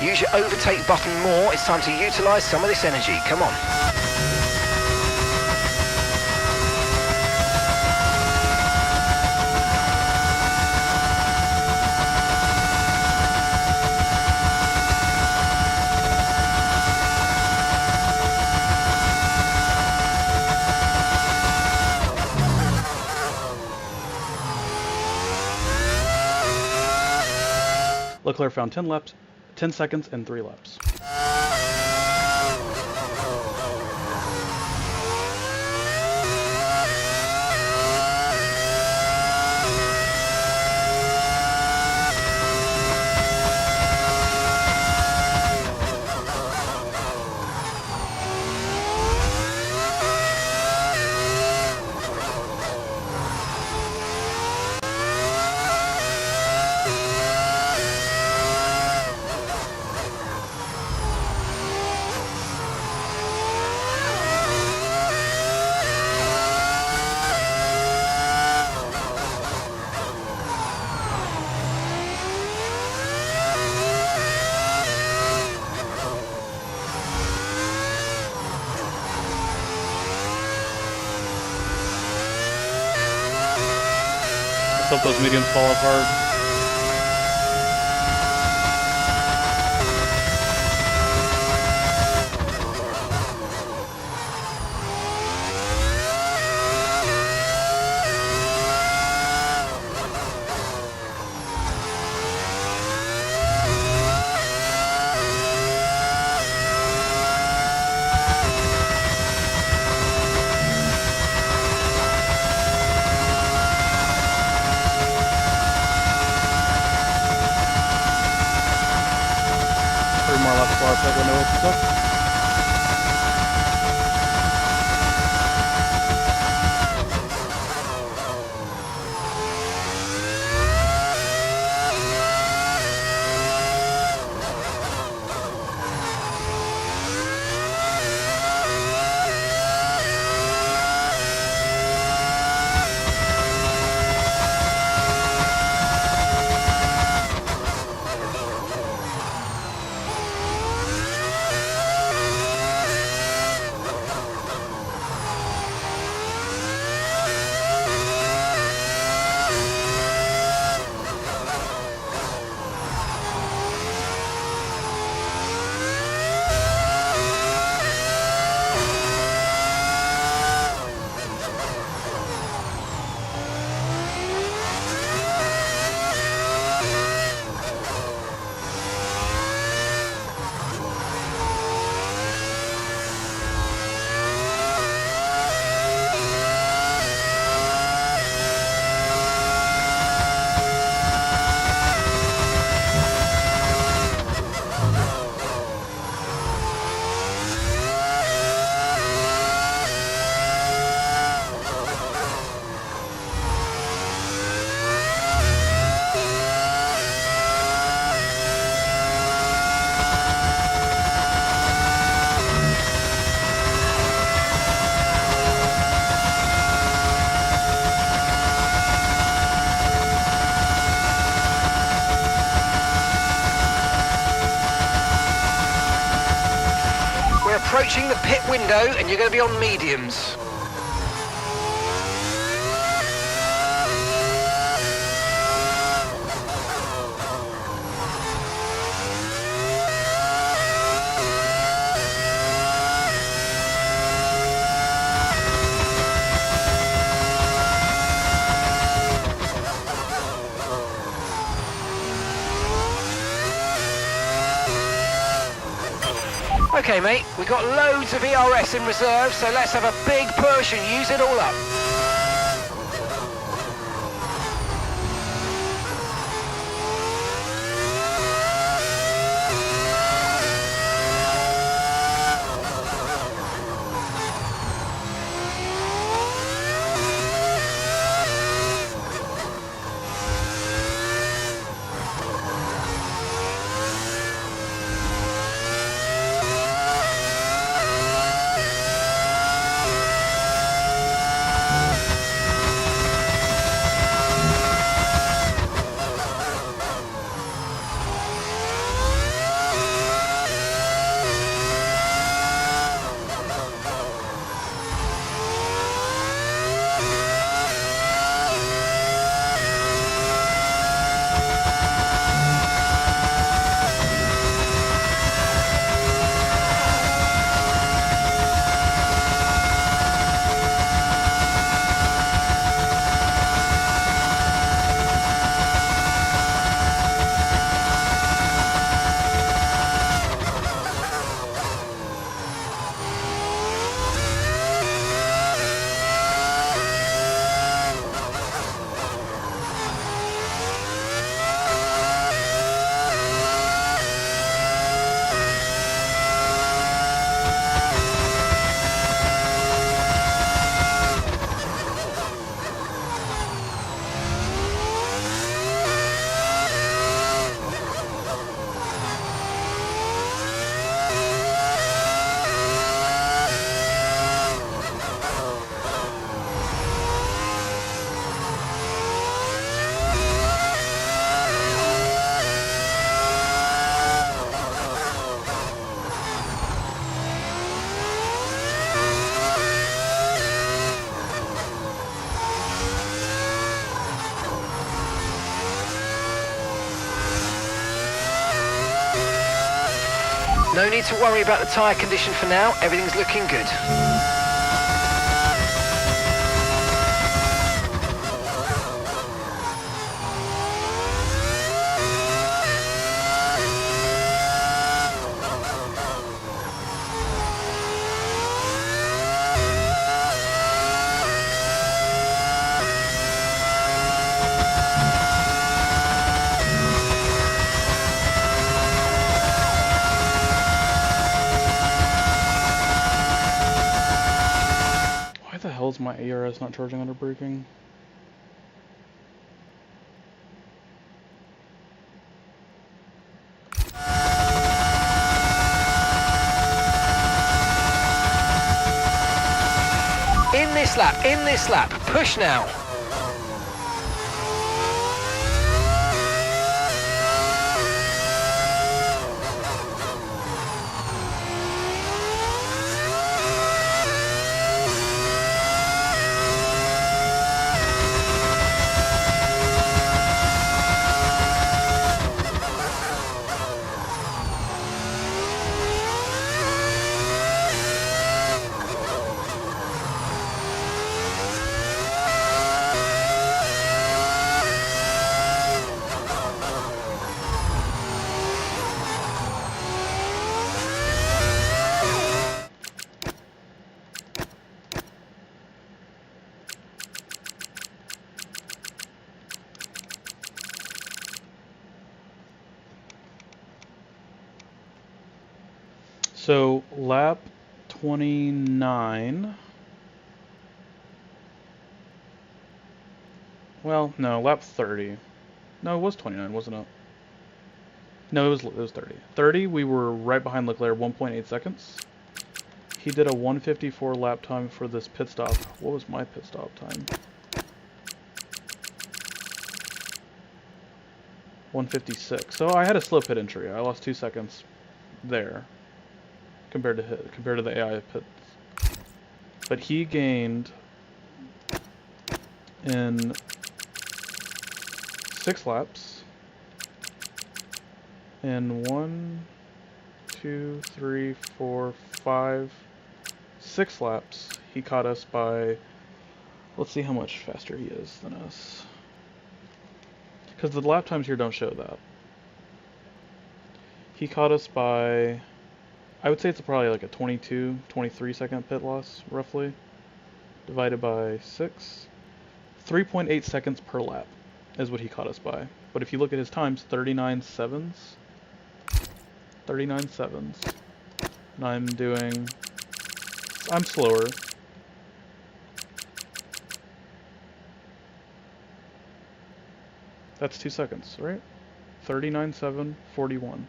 Use your overtake button more. It's time to utilise some of this energy. Come on. Leclerc found 10 seconds and 3 laps. Let's hope those mediums fall off hard. More or less before our pit window opens up. approaching the pit window and you're going to be on mediums. Okay mate, we've got loads of ERS in reserve, so let's have a big push and use it all up. No need to worry about the tyre condition for now, everything's looking good. Why the hell is my ARS not charging under braking? In this lap, push now. So lap 29. Well, no, lap 30. No, it was 29, wasn't it? No, it was 30. 30, we were right behind Leclerc, 1.8 seconds. He did a 154 lap time for this pit stop. What was my pit stop time? 156. So I had a slow pit entry. I lost 2 seconds there. compared to the AI pits. But he gained in 6 laps. In 1, 2, 3, 4, 5, 6 laps, he caught us by. Let's see how much faster he is than us. Because the lap times here don't show that. He caught us by, I would say it's probably like a 22, 23 second pit loss, roughly. Divided by 6. 3.8 seconds per lap is what he caught us by. But if you look at his times, 39 sevens. 39 sevens. And I'm slower. That's 2 seconds, right? 39.7, 41.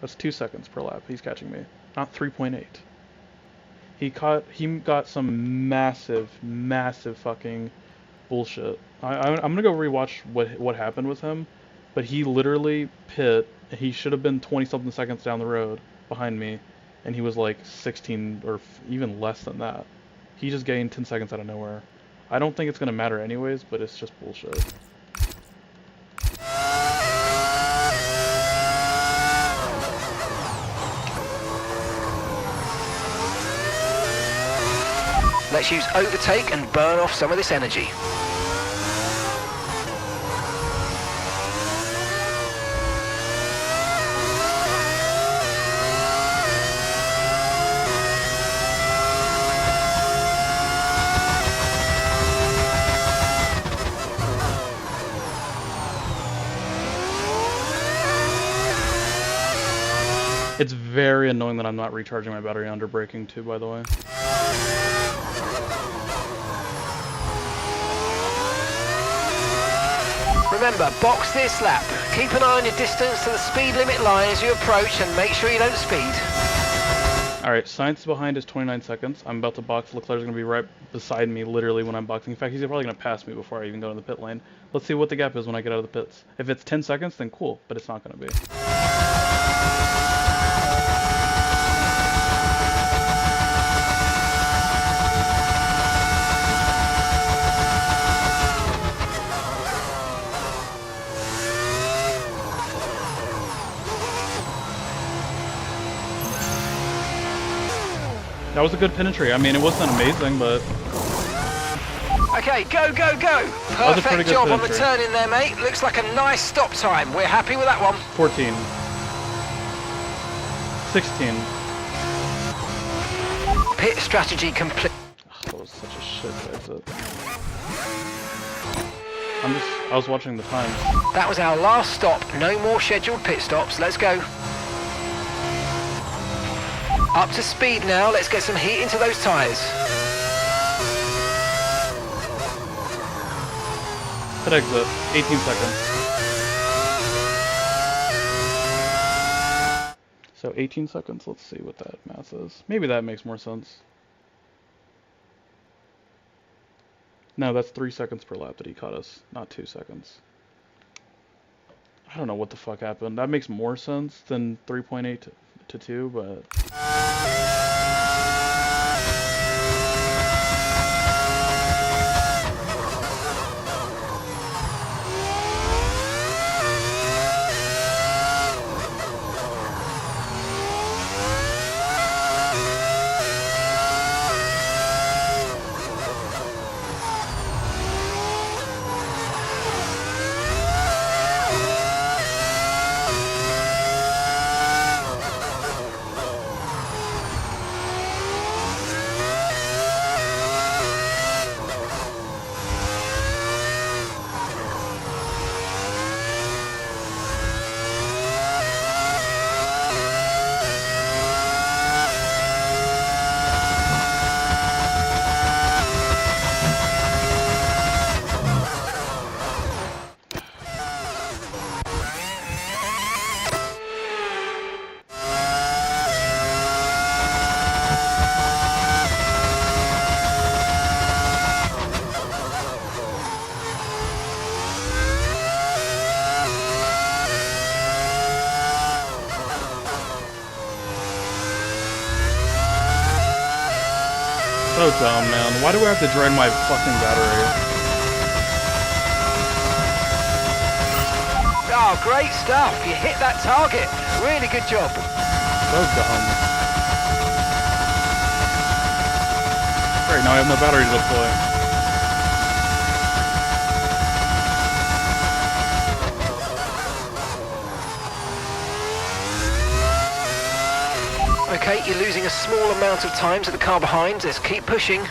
That's 2 seconds per lap he's catching me, not 3.8. He got some massive fucking bullshit. I'm gonna go rewatch what happened with him, but he literally he should have been 20 something seconds down the road behind me, and he was like 16 or even less than that. He just gained 10 seconds out of nowhere. I don't think it's gonna matter anyways, but it's just bullshit. Let's use overtake and burn off some of this energy. It's very annoying that I'm not recharging my battery under braking too, by the way. Remember, box this lap. Keep an eye on your distance to the speed limit line as you approach and make sure you don't speed. Alright, science behind is 29 seconds. I'm about to box. Leclerc's going to be right beside me literally when I'm boxing. In fact, he's probably going to pass me before I even go to the pit lane. Let's see what the gap is when I get out of the pits. If it's 10 seconds, then cool, but it's not going to be. That was a good penetrate. I mean, it wasn't amazing, but... Okay, go, go, go! Perfect job on the turn in there, mate. Looks like a nice stop time. We're happy with that one. 14. 16. Pit strategy complete. Oh, that was such a shit exit. I was watching the times. That was our last stop. No more scheduled pit stops. Let's go. Up to speed now, let's get some heat into those tyres. Pit exit, 18 seconds. So 18 seconds, let's see what that math is. Maybe that makes more sense. No, that's 3 seconds per lap that he caught us, not 2 seconds. I don't know what the fuck happened. That makes more sense than 3.8 to 2, but... so dumb, man. Why do I have to drain my fucking battery? Oh, great stuff. You hit that target. Really good job. So dumb. Great, now I have no battery to deploy. Okay, you're losing a small amount of time to the car behind. Let's keep pushing.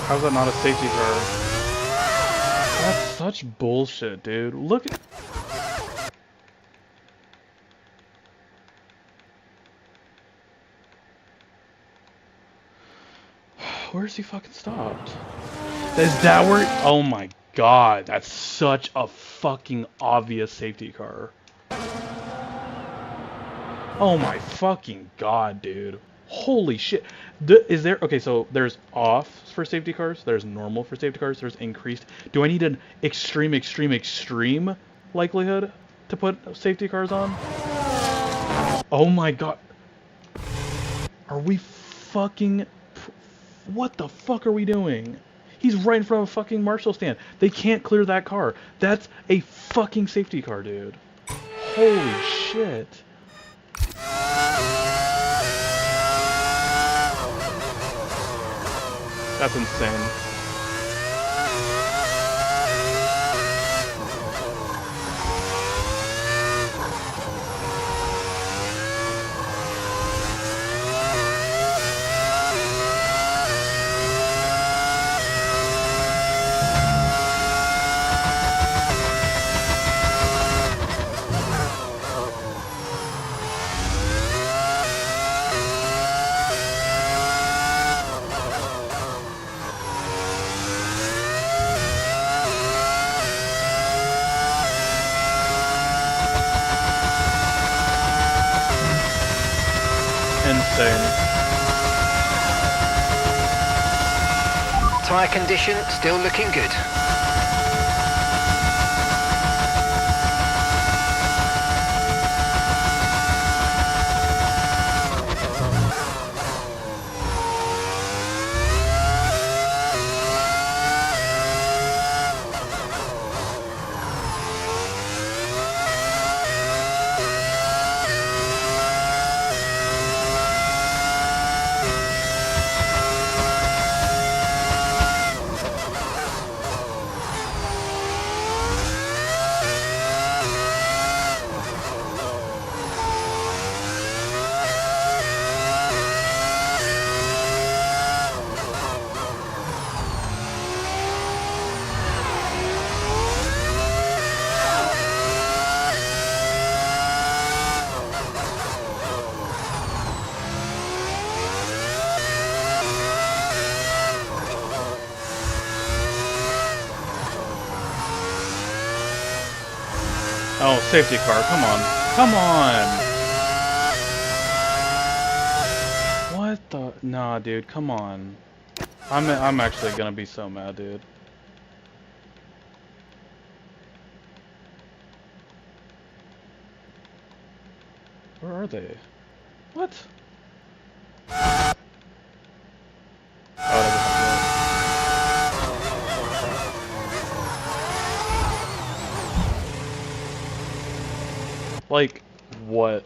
How's that not a safety car? That's such bullshit, dude. Look at... Where's he fucking stopped? Is that where... Oh my god, that's such a fucking obvious safety car. Oh my fucking god, dude. Holy shit. Is there... Okay, so there's off for safety cars, there's normal for safety cars, there's increased. Do I need an extreme, extreme, extreme likelihood to put safety cars on? Oh my god. Are we fucking... What the fuck are we doing? He's right in front of a fucking Marshall stand. They can't clear that car. That's a fucking safety car, dude. Holy shit. That's insane. Insane. Tyre condition still looking good. Oh, safety car, come on. Come on! What the... Nah, dude, come on. I'm actually gonna be so mad, dude. Where are they? What? Oh, that doesn't work. Like, what?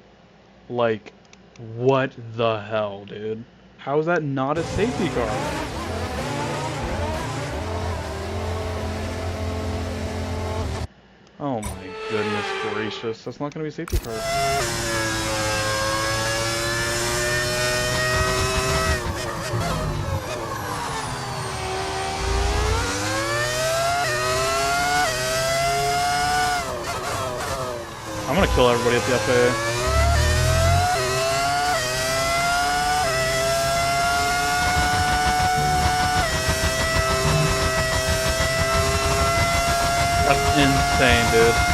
Like, what the hell, dude? How is that not a safety car? Oh my goodness gracious, that's not gonna be a safety car. I'm gonna kill everybody at the FAA. insane, dude.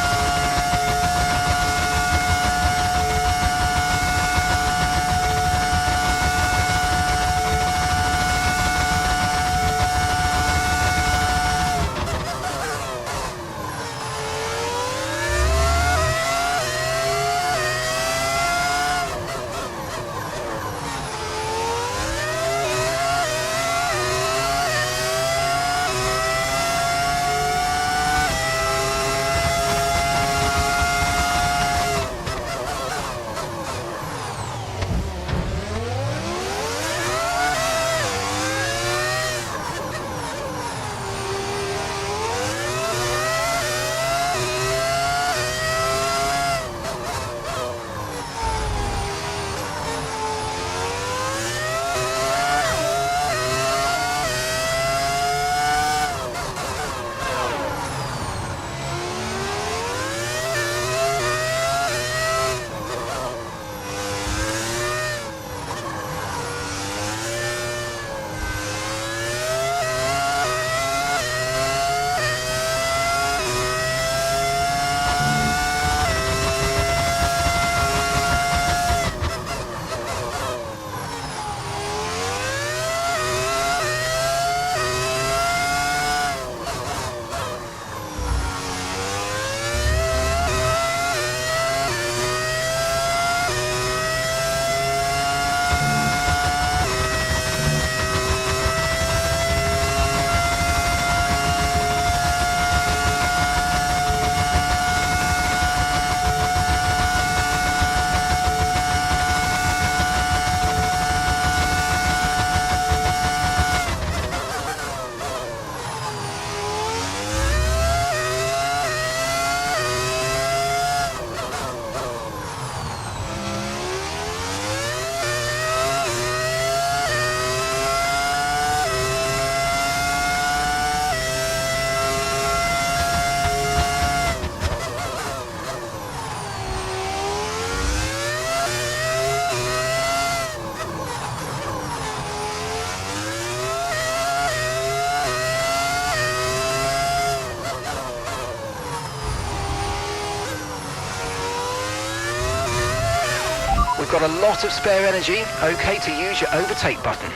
We've got a lot of spare energy. Okay to use your overtake button.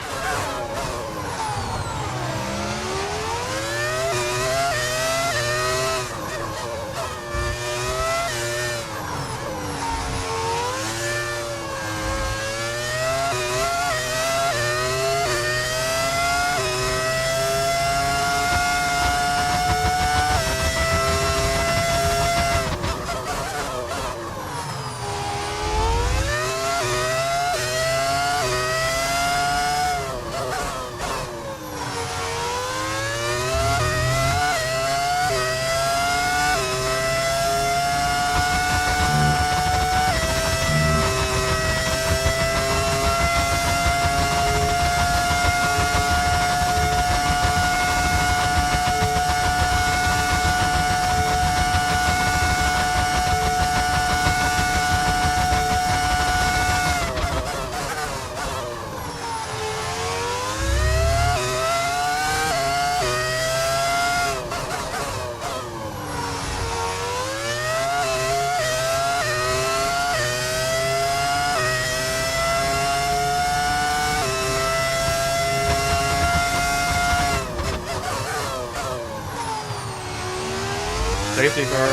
Safety car.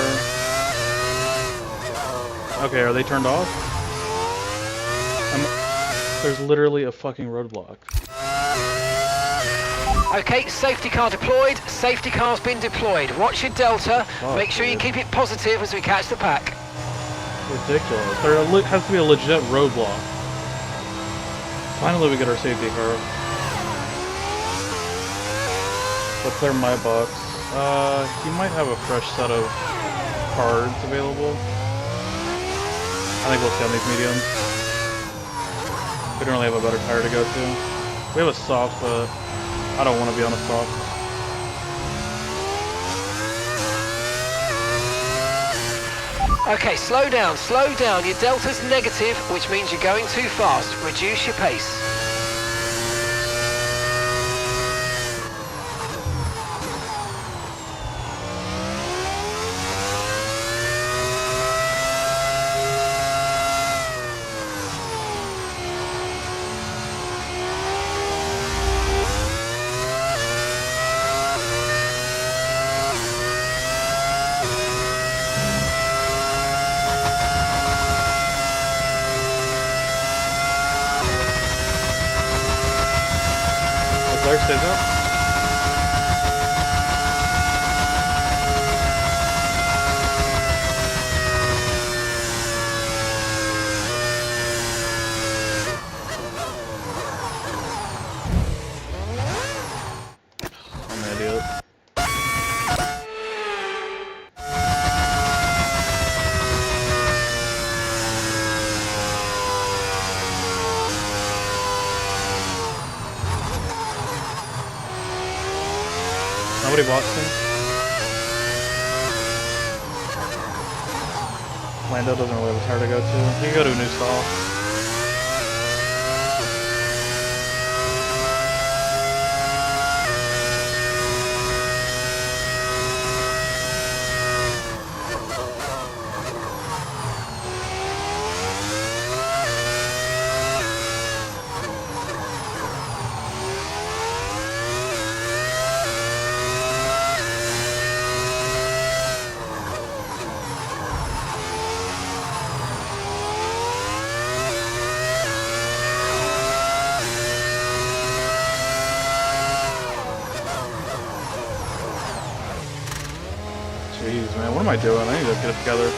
Okay, are they turned off? There's literally a fucking roadblock. Okay, safety car deployed. Safety car's been deployed. Watch your delta. Fuck, Make sure you dude. keep it positive as we catch the pack. Ridiculous. There has to be a legit roadblock. Finally we get our safety car. Let's clear my box. He might have a fresh set of cards available. I think we'll stay on these mediums. We don't really have a better tire to go to. We have a soft, but I don't want to be on a soft. Okay, slow down, slow down. Your delta's negative, which means you're going too fast. Reduce your pace. stays out. I'm an idiot. Nobody watched him. Lando doesn't really have a tire to go to. He can go to a new stall. Jeez, man, what am I doing? I need to get it together.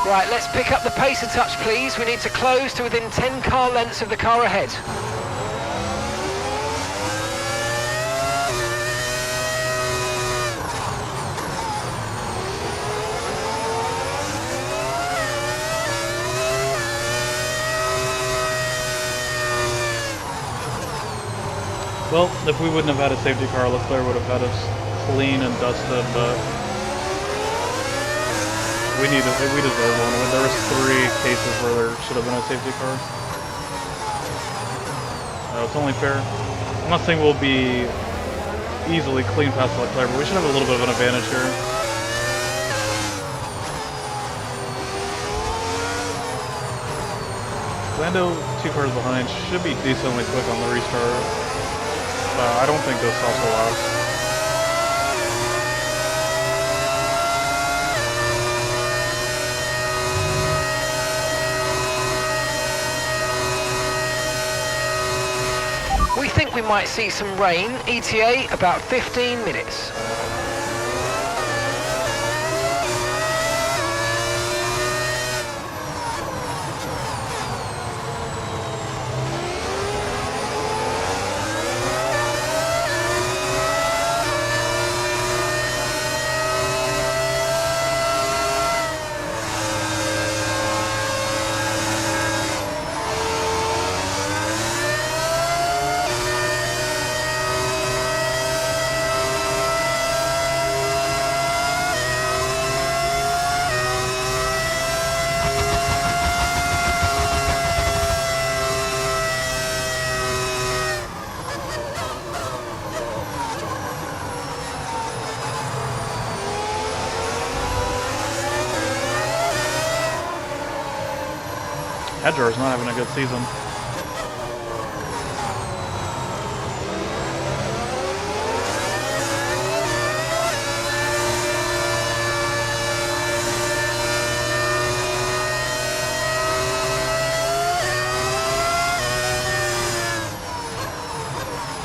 Right, let's pick up the pace a touch, please. We need to close to within 10 car lengths of the car ahead. Well, if we wouldn't have had a safety car, Leclerc would have had us clean and dusted, but we deserve one. There was 3 cases where there should have been a safety car. It's only fair. I'm not saying we'll be easily clean past Leclerc, but we should have a little bit of an advantage here. Lando 2 cars behind should be decently quick on the restart. I don't think this also lasts. We think we might see some rain, ETA about 15 minutes. Hedger's not having a good season.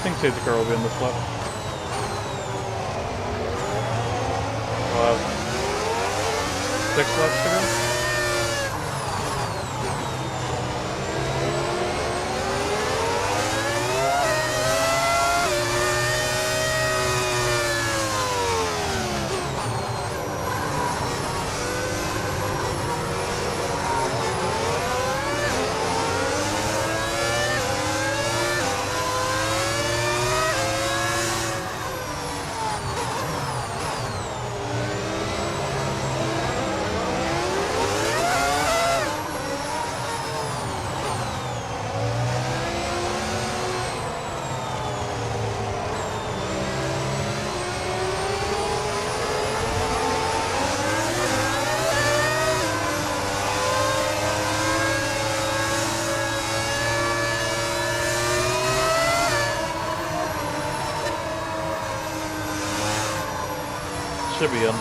think safety car will be in this lap. We'll have 6 laps to go. Should be in.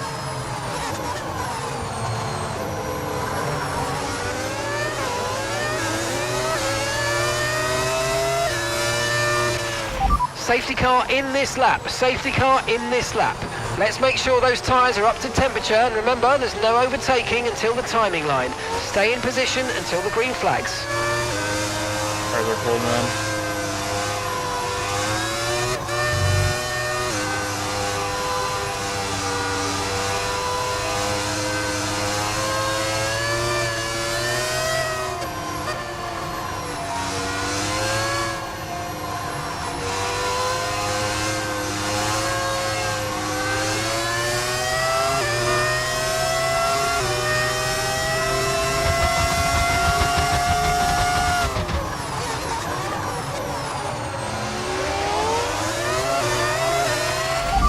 Safety car in this lap, safety car in this lap. Let's make sure those tyres are up to temperature, and remember, there's no overtaking until the timing line. Stay in position until the green flags. Cars are cold, man.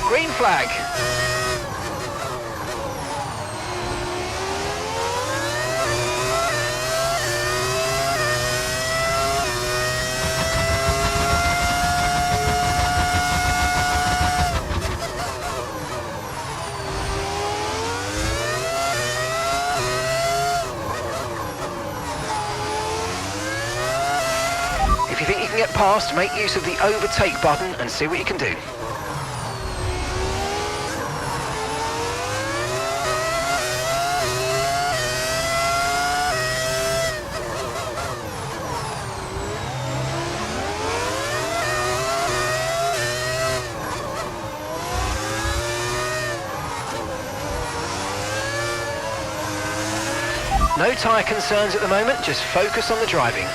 Green flag. If you think you can get past, make use of the overtake button and see what you can do. No tyre concerns at the moment, just focus on the driving.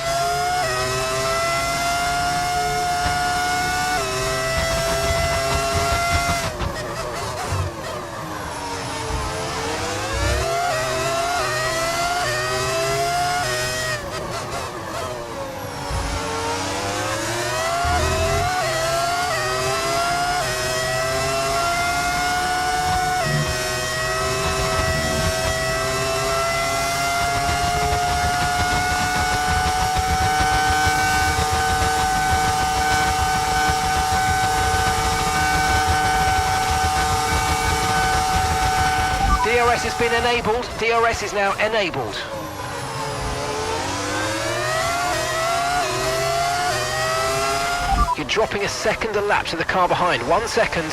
DRS has been enabled. DRS is now enabled. You're dropping a second a lap to the car behind. 1 second.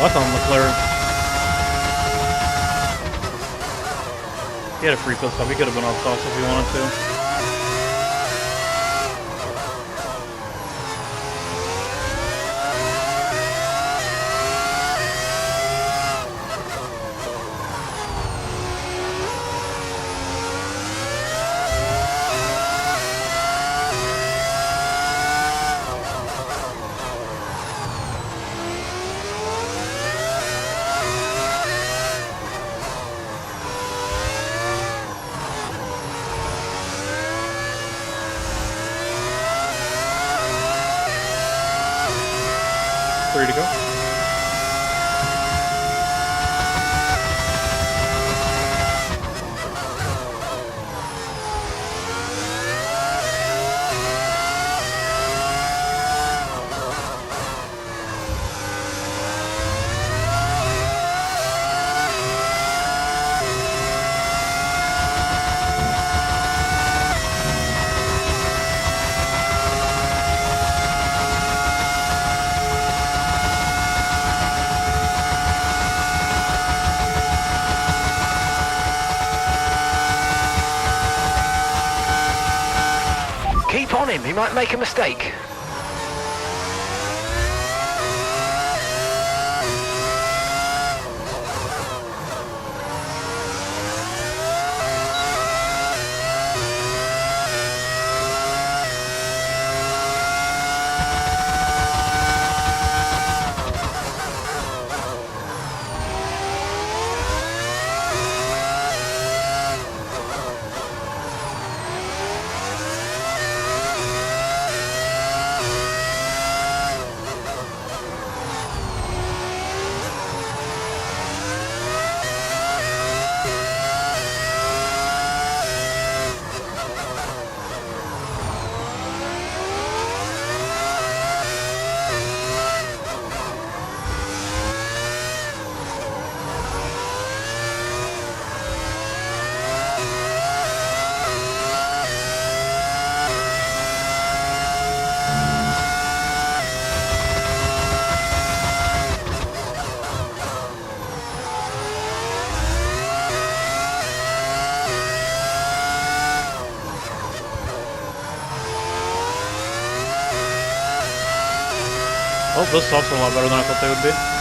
that's on Leclerc. He had a free pit stop. He could have been off sauce if he wanted to. Ready to go? Keep on him, he might make a mistake. Oh, those softs are a lot better than I thought they would be.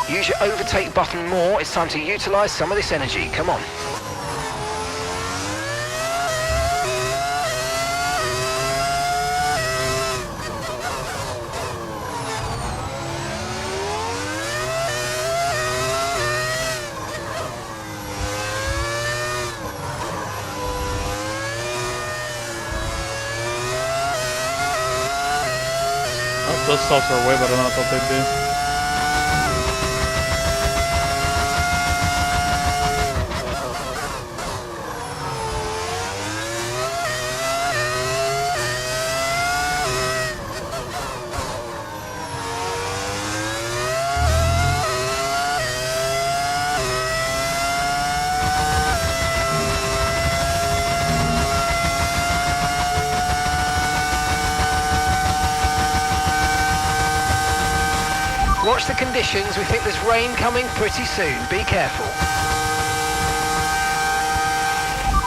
Use your overtake button more. It's time to utilize some of this energy. Come on. Oh, those softs are way better than I thought they'd be. Watch the conditions. We think there's rain coming pretty soon. Be careful.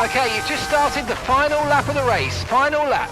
Okay, you've just started the final lap of the race. Final lap.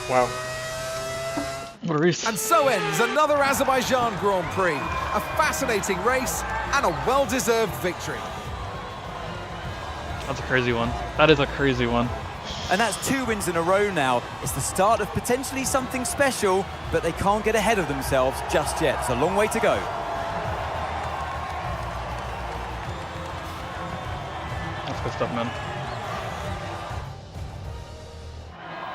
Wow. What a race. And so ends another Azerbaijan Grand Prix. A fascinating race and a well-deserved victory. That's a crazy one. That is a crazy one. And that's 2 wins in a row now. It's the start of potentially something special, but they can't get ahead of themselves just yet. It's a long way to go. That's good stuff, man.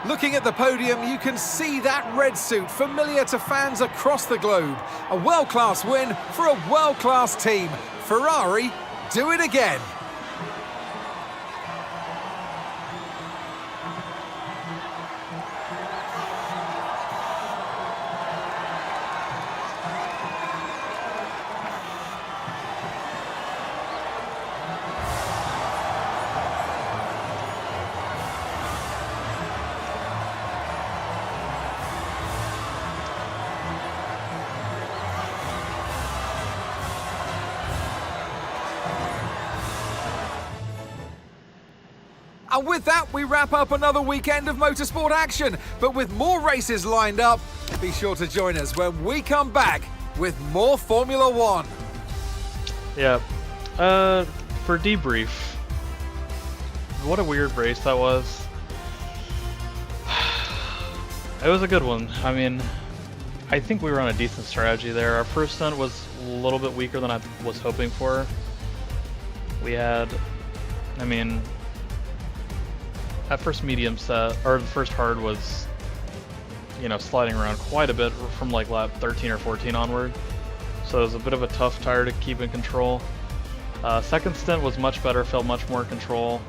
Looking at the podium, you can see that red suit familiar to fans across the globe. A world-class win for a world-class team. Ferrari, do it again. And with that, we wrap up another weekend of motorsport action. But with more races lined up, be sure to join us when we come back with more Formula One. Yeah. For debrief, what a weird race that was. It was a good one. I mean, I think we were on a decent strategy there. Our first stunt was a little bit weaker than I was hoping for. We had, I mean, that first medium set, or the first hard was, you know, sliding around quite a bit from like lap 13 or 14 onward. So it was a bit of a tough tire to keep in control. Second stint was much better, felt much more in control.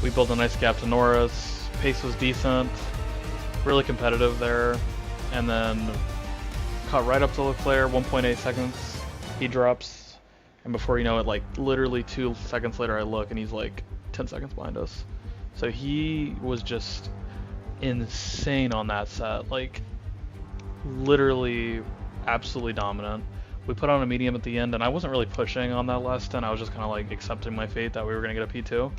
We built a nice gap to Norris. Pace was decent, really competitive there. And then caught right up to Leclerc, 1.8 seconds. He drops, and before you know it, like literally 2 seconds later I look and he's like 10 seconds behind us. So he was just insane on that set, like literally absolutely dominant. We put on a medium at the end, and I wasn't really pushing on that last stint. I was just kind of like accepting my fate that we were going to get a P2.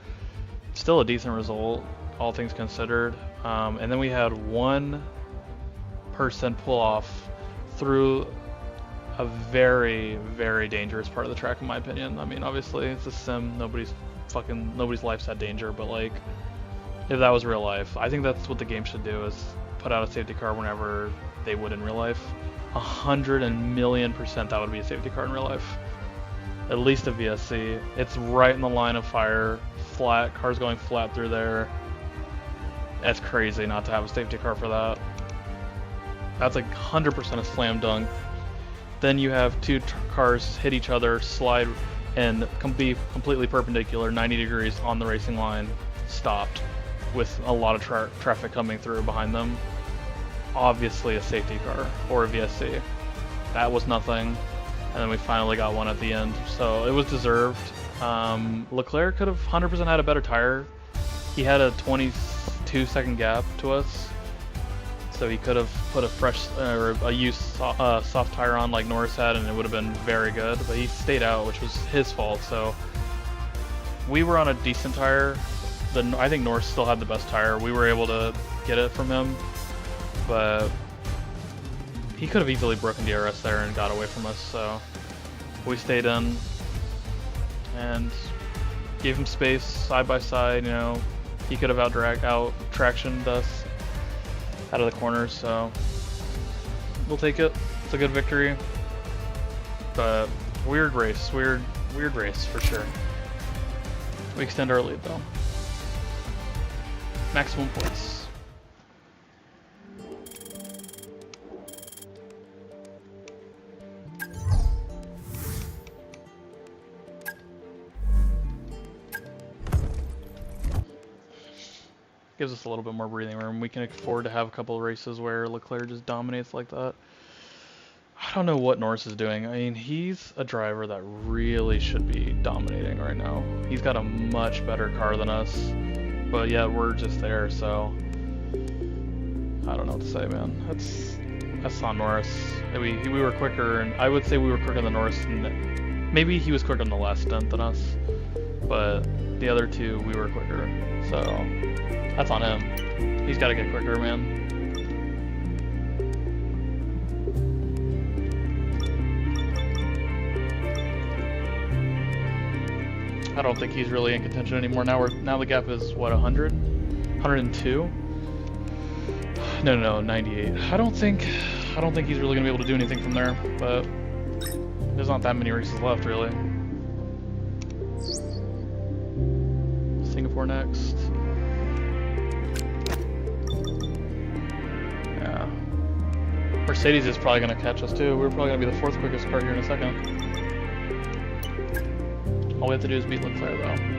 Still a decent result, all things considered. And then we had one person pull off through a very, very dangerous part of the track, in my opinion. I mean, obviously it's a sim, nobody's life's at danger, but like, if that was real life, I think that's what the game should do, is put out a safety car whenever they would in real life. 100,000,000% that would be a safety car in real life. At least a VSC. It's right in the line of fire, flat, cars going flat through there. That's crazy not to have a safety car for that. That's like 100% a slam dunk. Then you have 2 cars hit each other, slide, and be completely perpendicular, 90 degrees on the racing line, stopped, with a lot of traffic coming through behind them. Obviously a safety car, or a VSC. That was nothing, and then we finally got one at the end, so it was deserved. Leclerc could have 100% had a better tire. He had a 22-second gap to us, so he could have put a fresh, or a used soft tire on like Norris had, and it would have been very good, but he stayed out, which was his fault. So we were on a decent tire. I think Norris still had the best tire. We were able to get it from him, but he could have easily broken DRS there and got away from us, so we stayed in and gave him space side by side. You know, he could have out-tractioned us out of the corners, so we'll take it. It's a good victory, but weird race for sure. We extend our lead though. Maximum points. Gives us a little bit more breathing room. We can afford to have a couple of races where Leclerc just dominates like that. I don't know what Norris is doing. I mean, he's a driver that really should be dominating right now. He's got a much better car than us, but yeah, we're just there, so I don't know what to say, man. That's on Norris. We were quicker, and I would say we were quicker than Norris, and maybe he was quicker in the last stint than us, but the other 2, we were quicker, so that's on him. He's got to get quicker, man. I don't think he's really in contention anymore. Now the gap is what, 100, 102. No, 98. I don't think he's really gonna be able to do anything from there. But there's not that many races left, really. Singapore next. Yeah. Mercedes is probably gonna catch us too. We're probably gonna be the 4th quickest car here in a second. All we have to do is beat Leclerc though.